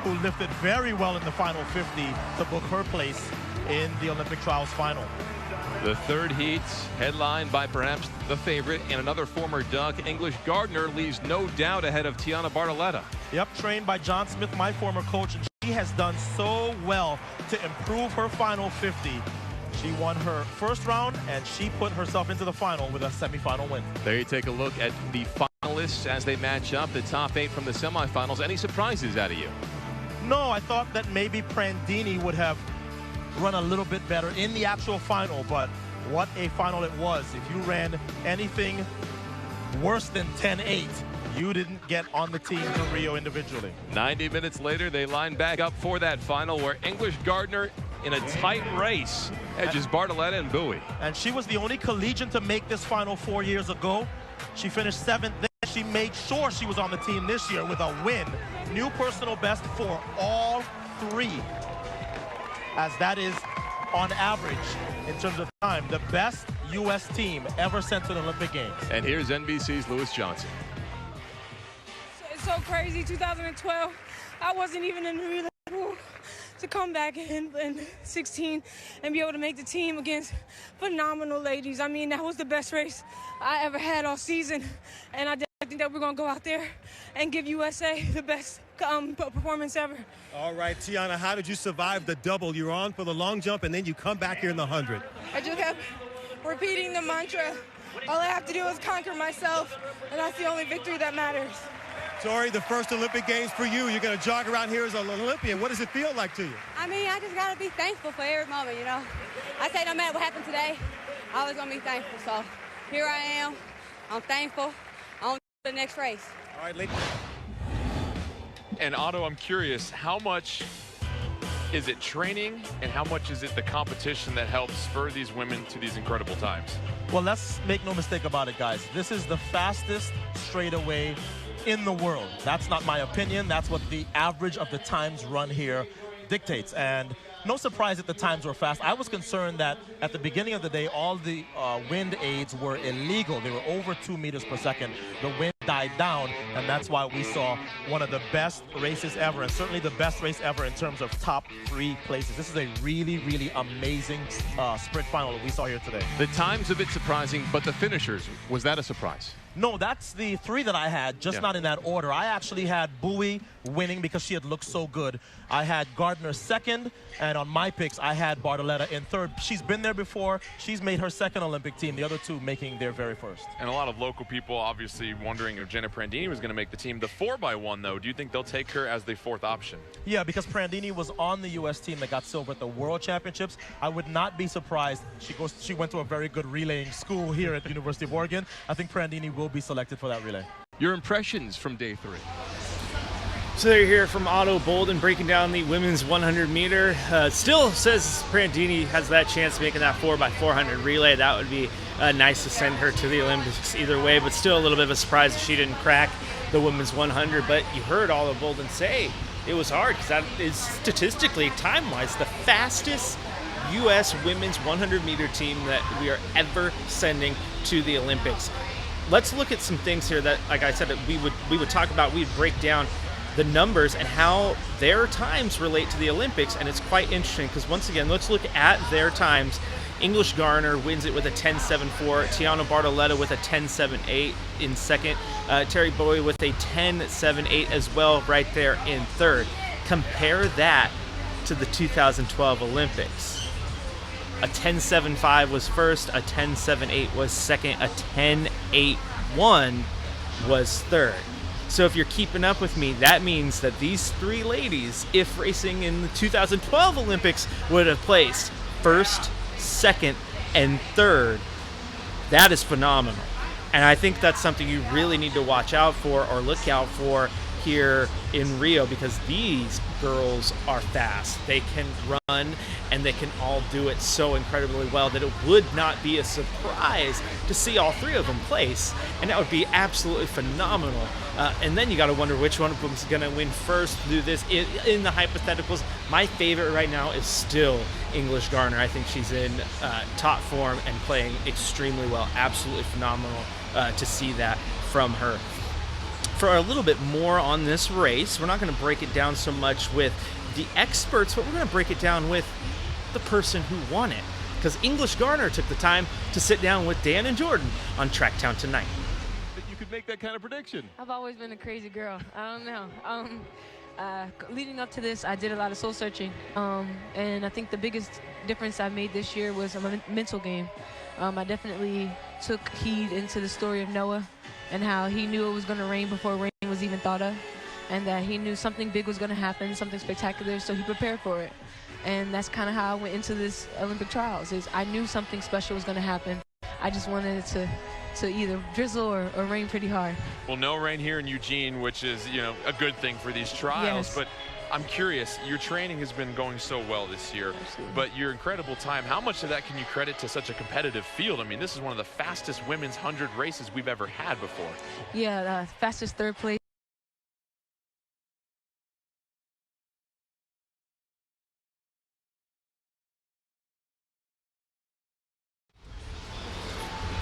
who lifted very well in the final 50 to book her place in the Olympic trials final. The third heat, headlined by perhaps the favorite and another former Duck, English Gardner, leaves no doubt ahead of Tiana Bartoletta. Yep, trained by John Smith, my former coach, and she has done so well to improve her final 50. She won her first round, and she put herself into the final with a semifinal win. There you take a look at the finalists as they match up, the top 8 from the semifinals. Any surprises out of you? No, I thought that maybe Prandini would have run a little bit better in the actual final, but what a final it was. If you ran anything worse than 10.8, you didn't get on the team for Rio individually. 90 minutes later, they line back up for that final where English Gardner in a tight race. Edges Bartoletta and Bowie. And she was the only collegian to make this final 4 years ago. She finished 7th then. She made sure she was on the team this year with a win. New personal best for all 3. As that is, on average, in terms of time, the best U.S. team ever sent to the Olympic Games. And here's NBC's Lewis Johnson. It's so crazy, 2012, I wasn't even in the relay pool. To come back in 16 and be able to make the team against phenomenal ladies. I mean, that was the best race I ever had all season. And I think that we're going to go out there and give USA the best performance ever. All right, Tiana, how did you survive the double? You're on for the long jump, and then you come back here in the 100. I just kept repeating the mantra. All I have to do is conquer myself, and that's the only victory that matters. Tori, the first Olympic Games for you. You're going to jog around here as an Olympian. What does it feel like to you? I mean, I just got to be thankful for every moment, you know. I say no matter what happened today, I was going to be thankful. So here I am. I'm thankful. On to the next race. All right, ladies. And Otto, I'm curious, how much is it training and how much is it the competition that helps spur these women to these incredible times? Well, let's make no mistake about it, guys. This is the fastest straightaway in the world. That's not my opinion. That's what the average of the times run here dictates. And no surprise that the times were fast. I was concerned that at the beginning of the day, all the wind aids were illegal. They were over 2 meters per second. The wind died down, and that's why we saw one of the best races ever, and certainly the best race ever in terms of top 3 places. This is a really, really amazing sprint final that we saw here today. The time's a bit surprising, but the finishers, was that a surprise? No, that's the 3 that I had, just not in that order. I actually had Bowie winning because she had looked so good. I had Gardner second, and on my picks, I had Bartoletta in third. She's been there before. She's made her second Olympic team, the other 2 making their very first. And a lot of local people obviously wondering if Jenna Prandini was going to make the team. The 4x1, though, do you think they'll take her as the 4th option? Yeah, because Prandini was on the U.S. team that got silver at the World Championships. I would not be surprised. She went to a very good relaying school here at the University of Oregon. I think Prandini will be selected for that relay. Your impressions from day 3? So there you hear from Otto Bolden breaking down the women's 100-meter. Still says Prandini has that chance of making that 4x400 relay. That would be nice to send her to the Olympics either way, but still a little bit of a surprise if she didn't crack the women's 100. But you heard Otto Bolden say it was hard because that is statistically, time-wise, the fastest U.S. women's 100-meter team that we are ever sending to the Olympics. Let's look at some things here that, like I said, that we would talk about. We'd break down the numbers and how their times relate to the Olympics, and it's quite interesting because, once again, let's look at their times. English Garner wins it with a 10.74. Tiana Bartoletta with a 10.78 in second. Terry Bowie with a 10.78 as well, right there in third. Compare that to the 2012 Olympics. A 10.75 was first, a 10.78 was second, a 10.81 was third. So if you're keeping up with me, that means that these 3 ladies, if racing in the 2012 Olympics, would have placed first, second, and third. That is phenomenal. And I think that's something you really need to watch out for or look out for here in Rio, because these girls are fast. They can run, and they can all do it so incredibly well that it would not be a surprise to see all 3 of them place, and that would be absolutely phenomenal. And then you got to wonder which one of them is going to win first through this. In the hypotheticals, my favorite right now is still English Garner. I think she's in top form and playing extremely well. Absolutely phenomenal to see that from her. For a little bit more on this race, we're not going to break it down so much with the experts, but we're going to break it down with the person who won it. Because English Garner took the time to sit down with Dan and Jordan on Tracktown Tonight. You could make that kind of prediction. I've always been a crazy girl. I don't know. Leading up to this, I did a lot of soul searching. And I think the biggest difference I made this year was a mental game. I definitely took heed into the story of Noah and how he knew it was going to rain before rain was even thought of, and that he knew something big was going to happen, something spectacular, so he prepared for it. And that's kind of how I went into this Olympic trials, is I knew something special was going to happen. I just wanted it to either drizzle or rain pretty hard. Well, no rain here in Eugene, which is, a good thing for these trials. Yes. But I'm curious, your training has been going so well this year, but your incredible time, how much of that can you credit to such a competitive field? I mean, this is one of the fastest women's 100 races we've ever had before. Yeah, fastest third place.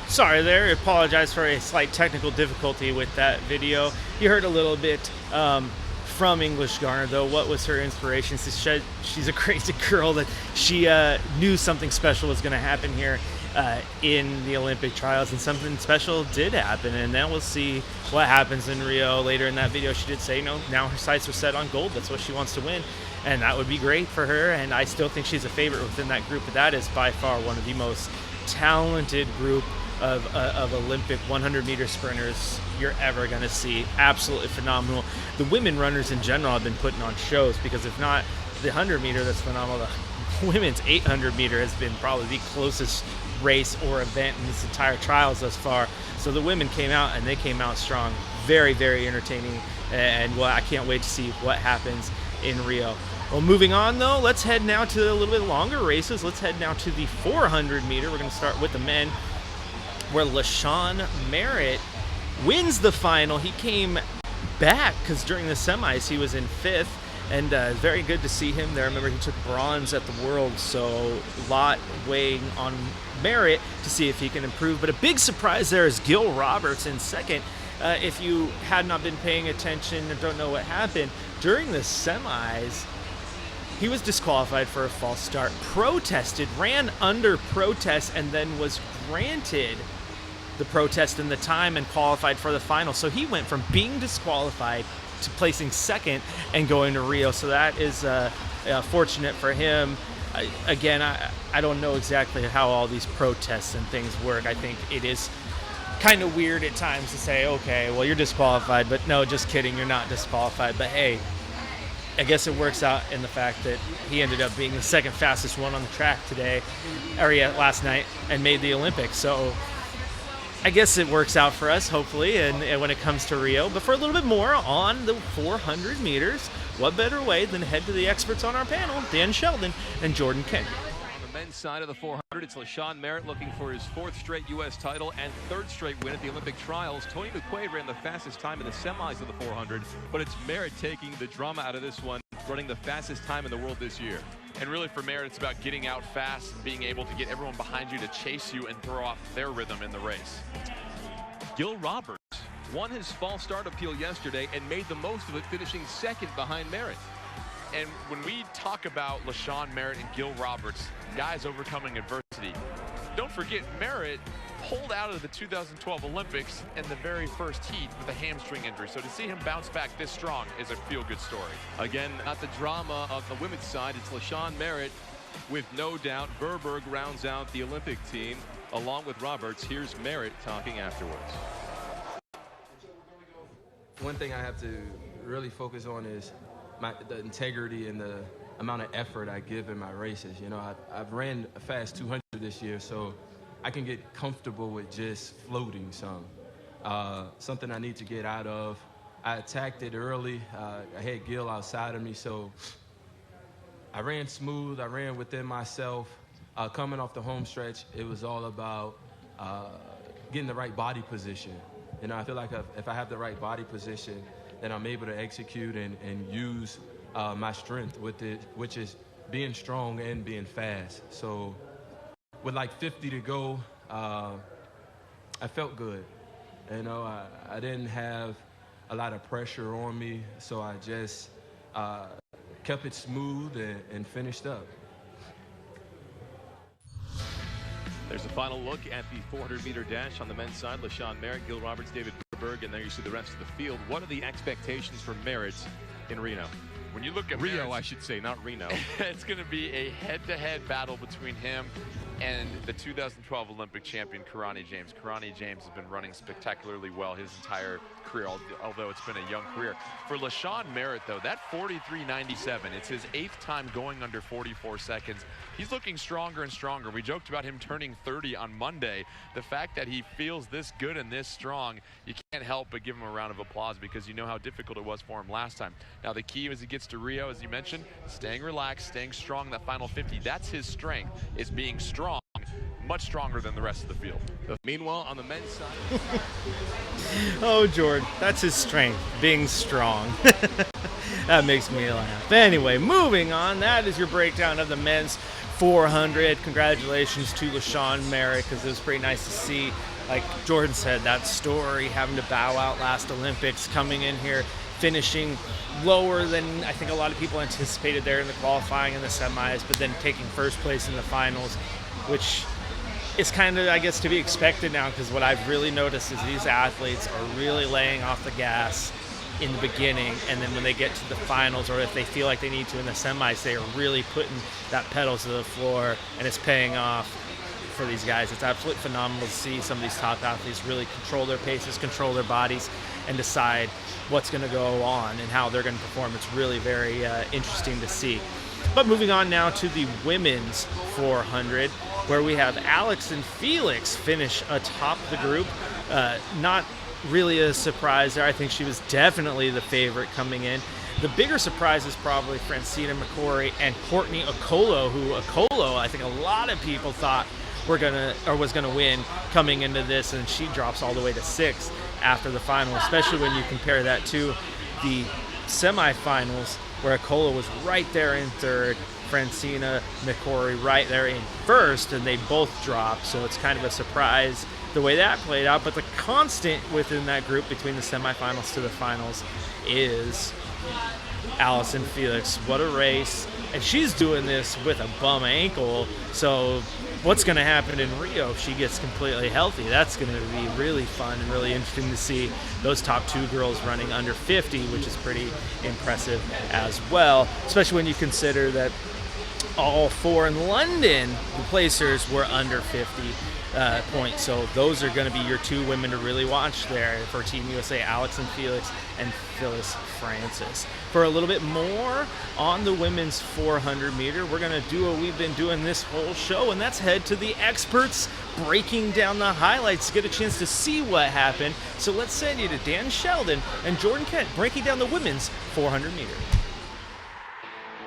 Sorry there, I apologize for a slight technical difficulty with that video. You heard a little bit from English Garner, though. What was her inspiration? She's a crazy girl that she knew something special was going to happen here in the Olympic trials, and something special did happen, and then we'll see what happens in Rio. Later in that video, she did say, now her sights are set on gold. That's what she wants to win, and that would be great for her, and I still think she's a favorite within that group, but that is by far one of the most talented group of Olympic 100-meter sprinters you're ever going to see. Absolutely phenomenal. The women runners in general have been putting on shows, because if not the 100-meter, that's phenomenal. The women's 800-meter has been probably the closest race or event in this entire trials thus far. So the women came out, and they came out strong. Very, very entertaining, and well, I can't wait to see what happens in Rio. Well, moving on though, let's head now to a little bit longer races. Let's head now to the 400-meter. We're going to start with the men, where LaShawn Merritt wins the final. He came back because during the semis he was in 5th, and very good to see him there. Remember, he took bronze at the Worlds, so a lot weighing on Merritt to see if he can improve. But a big surprise there is Gil Roberts in 2nd. If you had not been paying attention or don't know what happened, during the semis, he was disqualified for a false start, protested, ran under protest, and then was granted the protest and the time and qualified for the final. So he went from being disqualified to placing 2nd and going to Rio. So that is fortunate for him. Again, I don't know exactly how all these protests and things work. I think it is kind of weird at times to say, okay, well, you're disqualified, but no, just kidding, you're not disqualified. But hey, I guess it works out in the fact that he ended up being the 2nd fastest one on the track today, or last night, and made the Olympics. So I guess it works out for us, hopefully, and when it comes to Rio. But for a little bit more on the 400 meters, what better way than head to the experts on our panel, Dan Sheldon and Jordan Kent. On the men's side of the 400, it's LaShawn Merritt looking for his 4th straight U.S. title and 3rd straight win at the Olympic trials. Tony McQuaid ran the fastest time in the semis of the 400, but it's Merritt taking the drama out of this one, running the fastest time in the world this year. And really for Merritt, it's about getting out fast and being able to get everyone behind you to chase you and throw off their rhythm in the race. Gil Roberts won his false start appeal yesterday and made the most of it, finishing 2nd behind Merritt. And when we talk about LaShawn Merritt and Gil Roberts, guys overcoming adversity, don't forget Merritt pulled out of the 2012 Olympics in the very first heat with a hamstring injury. So to see him bounce back this strong is a feel-good story. Again, not the drama of the women's side. It's LaShawn Merritt with no doubt. Berberg rounds out the Olympic team along with Roberts. Here's Merritt talking afterwards. One thing I have to really focus on is the integrity and the amount of effort I give in my races. You know, I've ran a fast 200 this year, so I can get comfortable with just floating some. Something I need to get out of. I attacked it early. I had Gil outside of me, so I ran smooth. I ran within myself. Coming off the home stretch, it was all about getting the right body position. You know, I feel like if I have the right body position, then I'm able to execute and use my strength with it, which is being strong and being fast. So with like 50 to go, I felt good. You know, I didn't have a lot of pressure on me, so I just kept it smooth and finished up. There's a final look at the 400-meter dash on the men's side. LaShawn Merritt, Gil Roberts, David Berberg, and there you see the rest of the field. What are the expectations for Merritt in Reno? When you look at Rio, I should say, not Reno. It's going to be a head-to-head battle between him and the 2012 Olympic champion, Karani James. Karani James has been running spectacularly well his entire career, although it's been a young career. For LaShawn Merritt, though, that 43.97, it's his 8th time going under 44 seconds. He's looking stronger and stronger. We joked about him turning 30 on Monday. The fact that he feels this good and this strong, you can't help but give him a round of applause because you know how difficult it was for him last time. Now, the key as he gets to Rio, as you mentioned, staying relaxed, staying strong in that final 50. That's his strength, is being strong. Much stronger than the rest of the field. Meanwhile, on the men's side. Oh, Jordan, that's his strength, being strong. That makes me laugh. Anyway, moving on, that is your breakdown of the men's 400. Congratulations to LaShawn Merritt, because it was pretty nice to see, like Jordan said, that story, having to bow out last Olympics, coming in here, finishing lower than I think a lot of people anticipated there in the qualifying and the semis, but then taking first place in the finals, which is kind of, I guess, to be expected now, because what I've really noticed is these athletes are really laying off the gas in the beginning, and then when they get to the finals, or if they feel like they need to in the semis, they are really putting that pedal to the floor, and it's paying off for these guys. It's absolutely phenomenal to see some of these top athletes really control their paces, control their bodies, and decide what's going to go on and how they're going to perform. It's really very interesting to see. But moving on now to the women's 400, where we have Alex and Felix finish atop the group. Not really a surprise there. I think she was definitely the favorite coming in. The bigger surprise is probably Francina McCory and Courtney Okolo, who I think a lot of people thought was gonna win coming into this, and she drops all the way to 6th after the final, especially when you compare that to the semifinals, where Okolo was right there in 3rd, Francina McCory right there in 1st, and they both dropped, so it's kind of a surprise the way that played out. But the constant within that group between the semifinals to the finals is Allison Felix. What a race. And she's doing this with a bum ankle, so what's going to happen in Rio if she gets completely healthy? That's going to be really fun and really interesting to see those top 2 girls running under 50, which is pretty impressive as well, especially when you consider that all 4 in London, the placers, were under 50 points. So those are going to be your 2 women to really watch there for Team USA, Alex and Felix, and Phyllis Francis. For a little bit more on the women's 400 meter, we're going to do what we've been doing this whole show, and that's head to the experts breaking down the highlights, get a chance to see what happened. So let's send you to Dan Sheldon and Jordan Kent breaking down the women's 400 meter.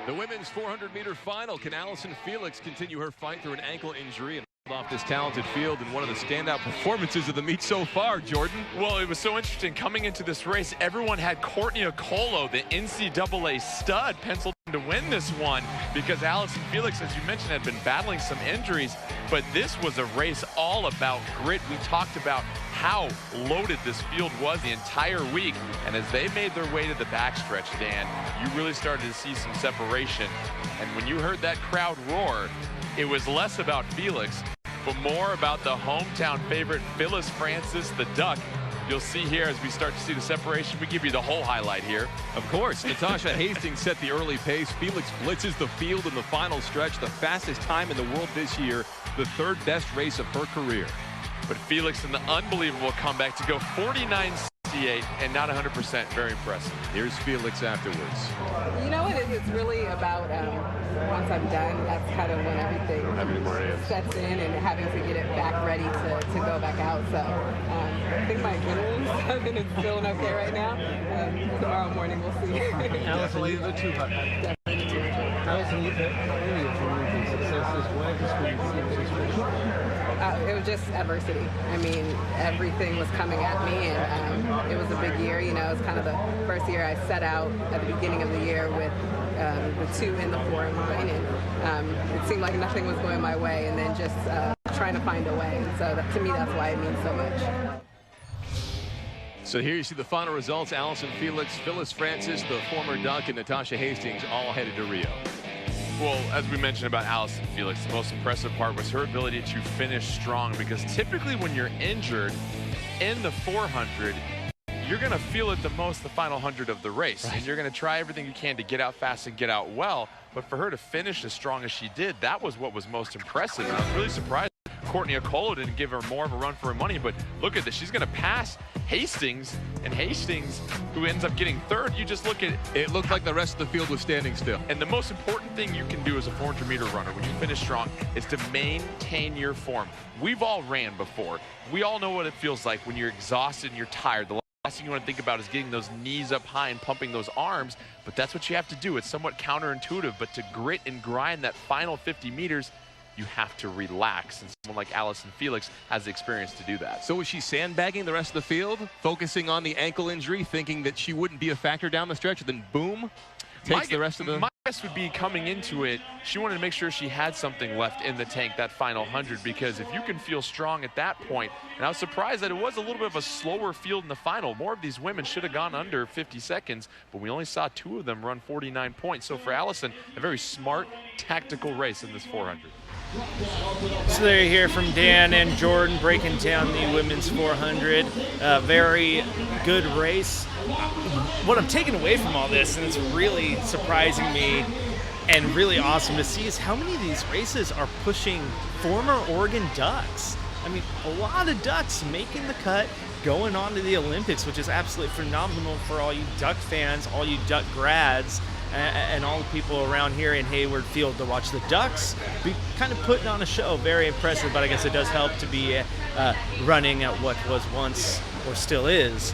The women's 400-meter final. Can Allison Felix continue her fight through an ankle injury and hold off this talented field in one of the standout performances of the meet so far, Jordan? Well, it was so interesting. Coming into this race, everyone had Courtney Okolo, the NCAA stud, penciled in to win this one, because Allison Felix, as you mentioned, had been battling some injuries. But this was a race all about grit. We talked about how loaded this field was the entire week. And as they made their way to the backstretch, Dan, you really started to see some separation. And when you heard that crowd roar, it was less about Felix, but more about the hometown favorite, Phyllis Francis, the Duck. You'll see here as we start to see the separation. We give you the whole highlight here. Of course, Natasha Hastings set the early pace. Felix blitzes the field in the final stretch, the fastest time in the world this year, the 3rd best race of her career. But Felix in the unbelievable comeback to go 49.68 and not 100%. Very impressive. Here's Felix afterwards. You know what? It's really about once I'm done, that's kind of when everything sets in, and having to get it back ready to go back out. So I think my adrenaline is feeling okay right now. Tomorrow morning we'll see. Allison, the 200. Allison, it was just adversity. I mean, everything was coming at me, and it was a big year. You know, it was kind of the first year I set out at the beginning of the year with the 2 in the 4 in line, and it seemed like nothing was going my way, and then just trying to find a way. And so to me, that's why it means so much. So here you see the final results. Allison Felix, Phyllis Francis, the former Duck, and Natasha Hastings all headed to Rio. Well, as we mentioned about Allison Felix, the most impressive part was her ability to finish strong, because typically when you're injured in the 400, you're going to feel it the most the final 100 of the race. Right. And you're going to try everything you can to get out fast and get out well. But for her to finish as strong as she did, that was what was most impressive. And I was really surprised Courtney Okolo didn't give her more of a run for her money. But look at this. She's going to pass Hastings, and Hastings, who ends up getting third, you just look at it. Looked like the rest of the field was standing still. And the most important thing you can do as a 400-meter runner when you finish strong is to maintain your form. We've all ran before. We all know what it feels like when you're exhausted and you're tired. The last thing you want to think about is getting those knees up high and pumping those arms, but that's what you have to do. It's somewhat counterintuitive, but to grit and grind that final 50 meters, you have to relax, and someone like Allison Felix has the experience to do that. So was she sandbagging the rest of the field, focusing on the ankle injury, thinking that she wouldn't be a factor down the stretch, and then boom, takes the rest of the... My guess would be coming into it, she wanted to make sure she had something left in the tank that final 100, because if you can feel strong at that point, and I was surprised that it was a little bit of a slower field in the final. More of these women should have gone under 50 seconds, but we only saw 2 of them run 49 points. So for Allison, a very smart, tactical race in this 400. So there you hear from Dan and Jordan breaking down the women's 400. Very good race. What I'm taking away from all this, and it's really surprising me and really awesome to see, is how many of these races are pushing former Oregon Ducks. I mean, a lot of Ducks making the cut, going on to the Olympics, which is absolutely phenomenal for all you Duck fans, all you Duck grads, and all the people around here in Hayward Field to watch the Ducks be kind of putting on a show. Very impressive, but I guess it does help to be running at what was once, or still is,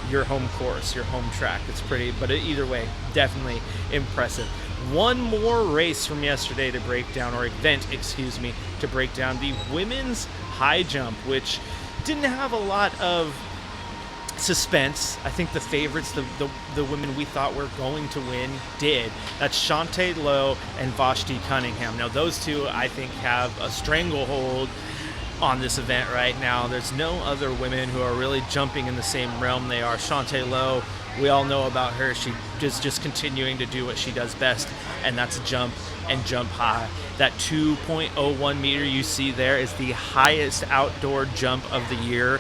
your home course, your home track. It's pretty, but either way, definitely impressive. One more race from yesterday to break down, or event, excuse me, to break down, the women's high jump, which didn't have a lot of suspense. I think the favorites, the women we thought were going to win, did. That's Shantae Lowe and Vashti Cunningham. Now those two, I think, have a stranglehold on this event right now. There's no other women who are really jumping in the same realm they are. Shantae Lowe, we all know about her. She is just continuing to do what she does best, and that's jump and jump high. That 2.01 meter you see there is the highest outdoor jump of the year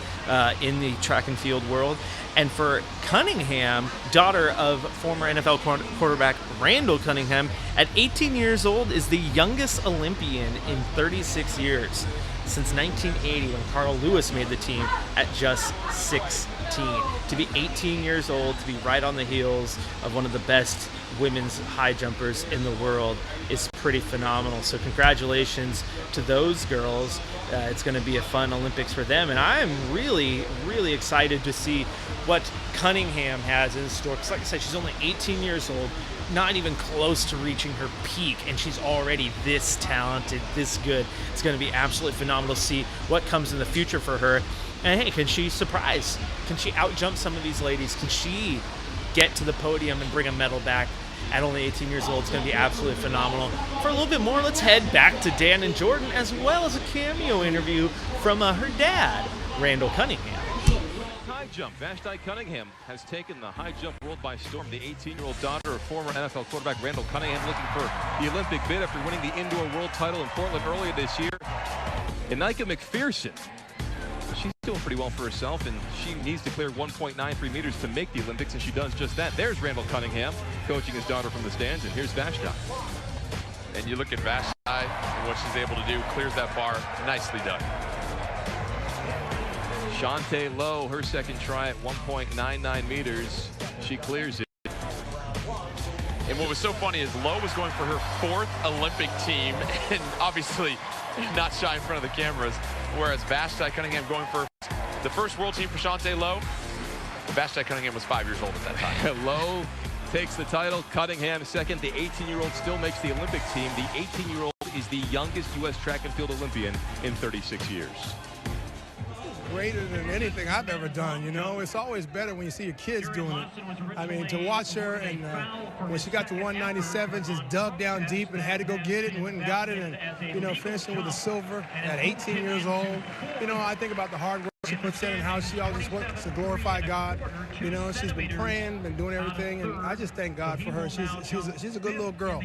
in the track and field world. And for Cunningham, daughter of former NFL quarterback Randall Cunningham, at 18 years old is the youngest Olympian in 36 years. Since 1980, when Carl Lewis made the team at just 16. To be 18 years old, to be right on the heels of one of the best women's high jumpers in the world is pretty phenomenal. So congratulations to those girls. It's going to be a fun Olympics for them, and I'm really, really excited to see what Cunningham has in store. Because like I said, she's only 18 years old, not even close to reaching her peak, and she's already this talented, this good. It's going to be absolutely phenomenal to see what comes in the future for her. And hey, can she surprise? Can she outjump some of these ladies? Can she get to the podium and bring a medal back at only 18 years old? It's going to be absolutely phenomenal. For a little bit more, let's head back to Dan and Jordan, as well as a cameo interview from her dad, Randall Cunningham. High jump. Vashti Cunningham has taken the high jump world by storm. The 18-year-old daughter of former NFL quarterback Randall Cunningham, looking for the Olympic bid after winning the indoor world title in Portland earlier this year. And Nika McPherson, she's doing pretty well for herself, and she needs to clear 1.93 meters to make the Olympics, and she does just that. There's Randall Cunningham coaching his daughter from the stands, and here's Vashti. And you look at Vashti and what she's able to do, clears that bar, nicely done. Shantae Lowe, her second try at 1.99 meters. She clears it. And what was so funny is Lowe was going for her 4th Olympic team, and obviously not shy in front of the cameras, whereas Vashti Cunningham going for the first world team for Shantae Lowe. Vashti Cunningham was 5 years old at that time. Lowe takes the title, Cunningham second. The 18-year-old still makes the Olympic team. The 18-year-old is the youngest U.S. track and field Olympian in 36 years. Greater than anything I've ever done, you know. It's always better when you see your kids doing it. I mean, to watch her, and when she got to 197, just dug down deep and had to go get it and went and got it, and, you know, finishing with a silver at 18 years old. You know, I think about the hard work she puts in and how she always works to glorify God. You know, she's been praying, been doing everything, and I just thank God for her. She's a good little girl.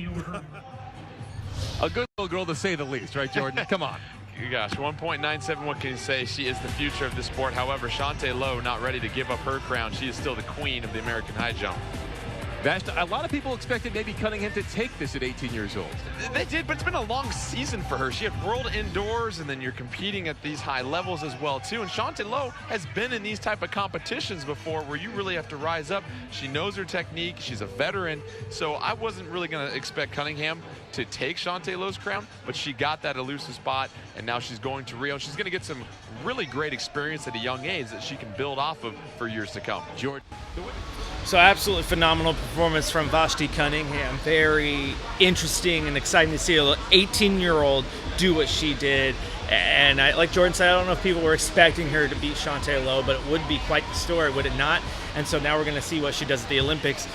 A good little girl, to say the least, right, Jordan? Come on. gosh, 1.97, what can you say? She is the future of the sport. However, Shantae Lowe not ready to give up her crown. She is still the queen of the American high jump. Vashta, a lot of people expected maybe Cunningham to take this at 18 years old. They did, but it's been a long season for her. She had world indoors, and then you're competing at these high levels as well, too. And Shantae Lowe has been in these type of competitions before where you really have to rise up. She knows her technique. She's a veteran. So I wasn't really going to expect Cunningham to take Shantae Lowe's crown, but she got that elusive spot, and now she's going to Rio. She's going to get some really great experience at a young age that she can build off of for years to come. Jordan. So absolutely phenomenal performance from Vashti Cunningham. Very interesting and exciting to see a 18-year-old do what she did. And like Jordan said, I don't know if people were expecting her to beat Shantae Lowe, but it would be quite the story, would it not? And so now we're going to see what she does at the Olympics.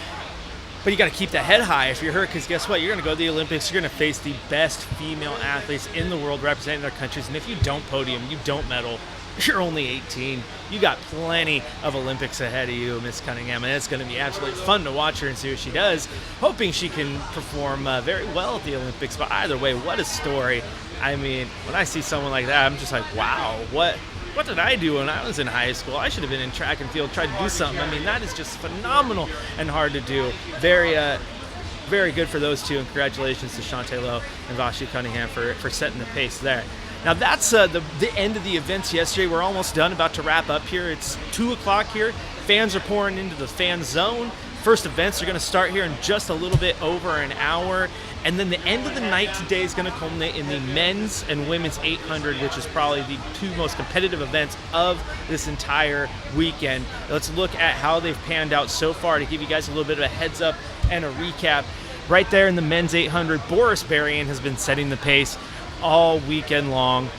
But you got to keep that head high if you're her, because guess what? You're going to go to the Olympics. You're going to face the best female athletes in the world representing their countries. And if you don't podium, you don't medal, you're only 18. You got plenty of Olympics ahead of you, Miss Cunningham, and it's going to be absolutely fun to watch her and see what she does. Hoping she can perform very well at the Olympics. But either way, what a story. I mean, when I see someone like that, I'm just like, wow, what did I do when I was in high school? I should have been in track and field, tried to do something. I mean, that is just phenomenal and hard to do. Very good for those two, and congratulations to Shantae Lowe and Vashti Cunningham for setting the pace there. Now that's the end of the events yesterday. We're almost done, about to wrap up here. It's 2 o'clock here. Fans are pouring into the fan zone. First events are going to start here in just a little bit over an hour. And then the end of the night today is going to culminate in the men's and women's 800, which is probably the two most competitive events of this entire weekend. Let's look at how they've panned out so far to give you guys a little bit of a heads up and a recap. Right there in the men's 800, Boris Berrien has been setting the pace all weekend long.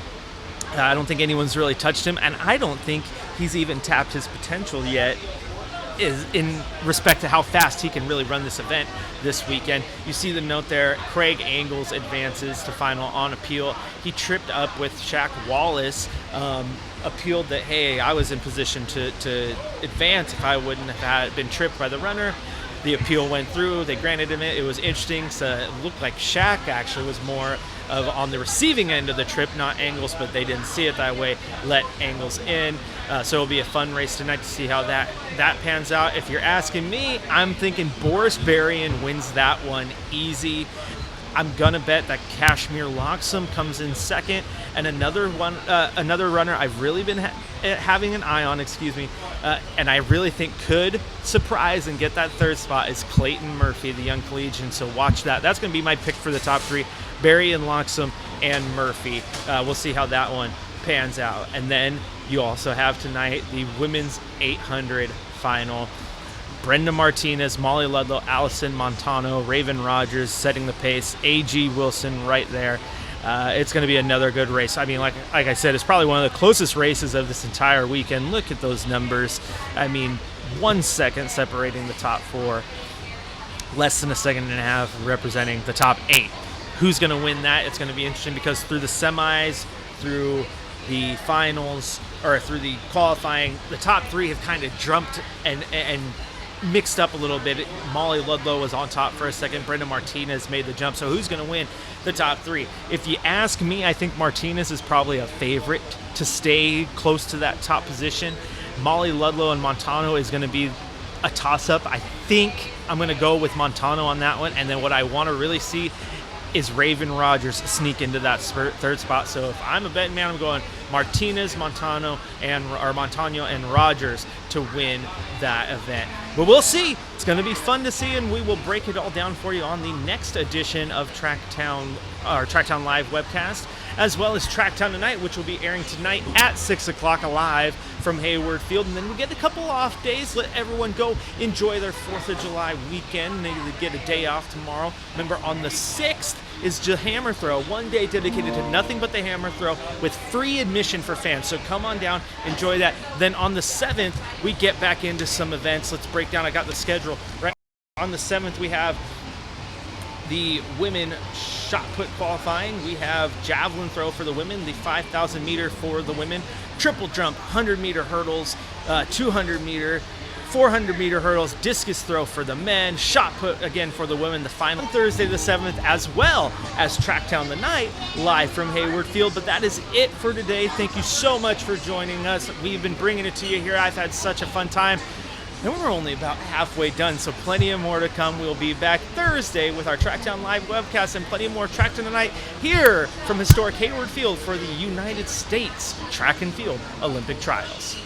I don't think anyone's really touched him, and I don't think he's even tapped his potential yet is in respect to how fast he can really run this event this weekend. You see the note there, Craig Angles advances to final on appeal. He tripped up with Shaq Wallace, appealed that, hey, I was in position to advance if I wouldn't have been tripped by the runner. The appeal went through. They granted him it. It was interesting. So it looked like Shaq actually was more of on the receiving end of the trip, not Angles, but they didn't see it that way. Let Angles in. So it'll be a fun race tonight to see how that pans out. If you're asking me, I'm thinking Boris Berrien wins that one easy. I'm gonna bet that Kashmir Loxham comes in second, and another runner I've really been having an eye on, and I really think could surprise and get that third spot is Clayton Murphy, the young collegian. So watch that. That's gonna be my pick for the top three: Berrien, Loxham, and Murphy. We'll see how that one pans out. And then you also have tonight the women's 800 final. Brenda Martinez, Molly Ludlow, Allison Montano, Raven Rogers setting the pace, A.G. Wilson right there. It's going to be another good race. I mean, like I said, it's probably one of the closest races of this entire weekend. Look at those numbers. I mean, 1 second separating the top four, less than a second and a half representing the top 8. Who's going to win that? It's going to be interesting because through the semis, through the finals, or through the qualifying, the top 3 have kind of jumped and mixed up a little bit. Molly Ludlow was on top for a second. Brenda Martinez made the jump. So who's going to win the top 3? If you ask me, I think Martinez is probably a favorite to stay close to that top position. Molly Ludlow and Montano is going to be a toss-up. I think I'm going to go with Montano on that one. And then what I want to really see is Raven Rogers sneak into that third spot. So if I'm a betting man, I'm going Martinez, Montano, and Rogers to win that event. But we'll see. It's going to be fun to see, and we will break it all down for you on the next edition of Tracktown Live webcast, as well as Tracktown Tonight, which will be airing tonight at 6 o'clock live from Hayward Field. And then we'll get a couple off days. Let everyone go enjoy their 4th of July weekend. Maybe they get a day off tomorrow. Remember, on the 6th is the hammer throw, one day dedicated to nothing but the hammer throw with free admission for fans. So come on down, enjoy that. Then on the 7th, we get back into some events. Let's break down. I got the schedule. Right on the 7th, we have the women shot put qualifying. We have javelin throw for the women, the 5,000 meter for the women, triple jump, 100 meter hurdles, 200 meter, 400-meter hurdles, discus throw for the men, shot put again for the women. The final Thursday the 7th, as well as Tracktown the Night, live from Hayward Field. But that is it for today. Thank you so much for joining us. We've been bringing it to you here. I've had such a fun time. And we're only about halfway done, so plenty of more to come. We'll be back Thursday with our Tracktown Live webcast and plenty more Tracktown Tonight here from historic Hayward Field for the United States Track and Field Olympic Trials.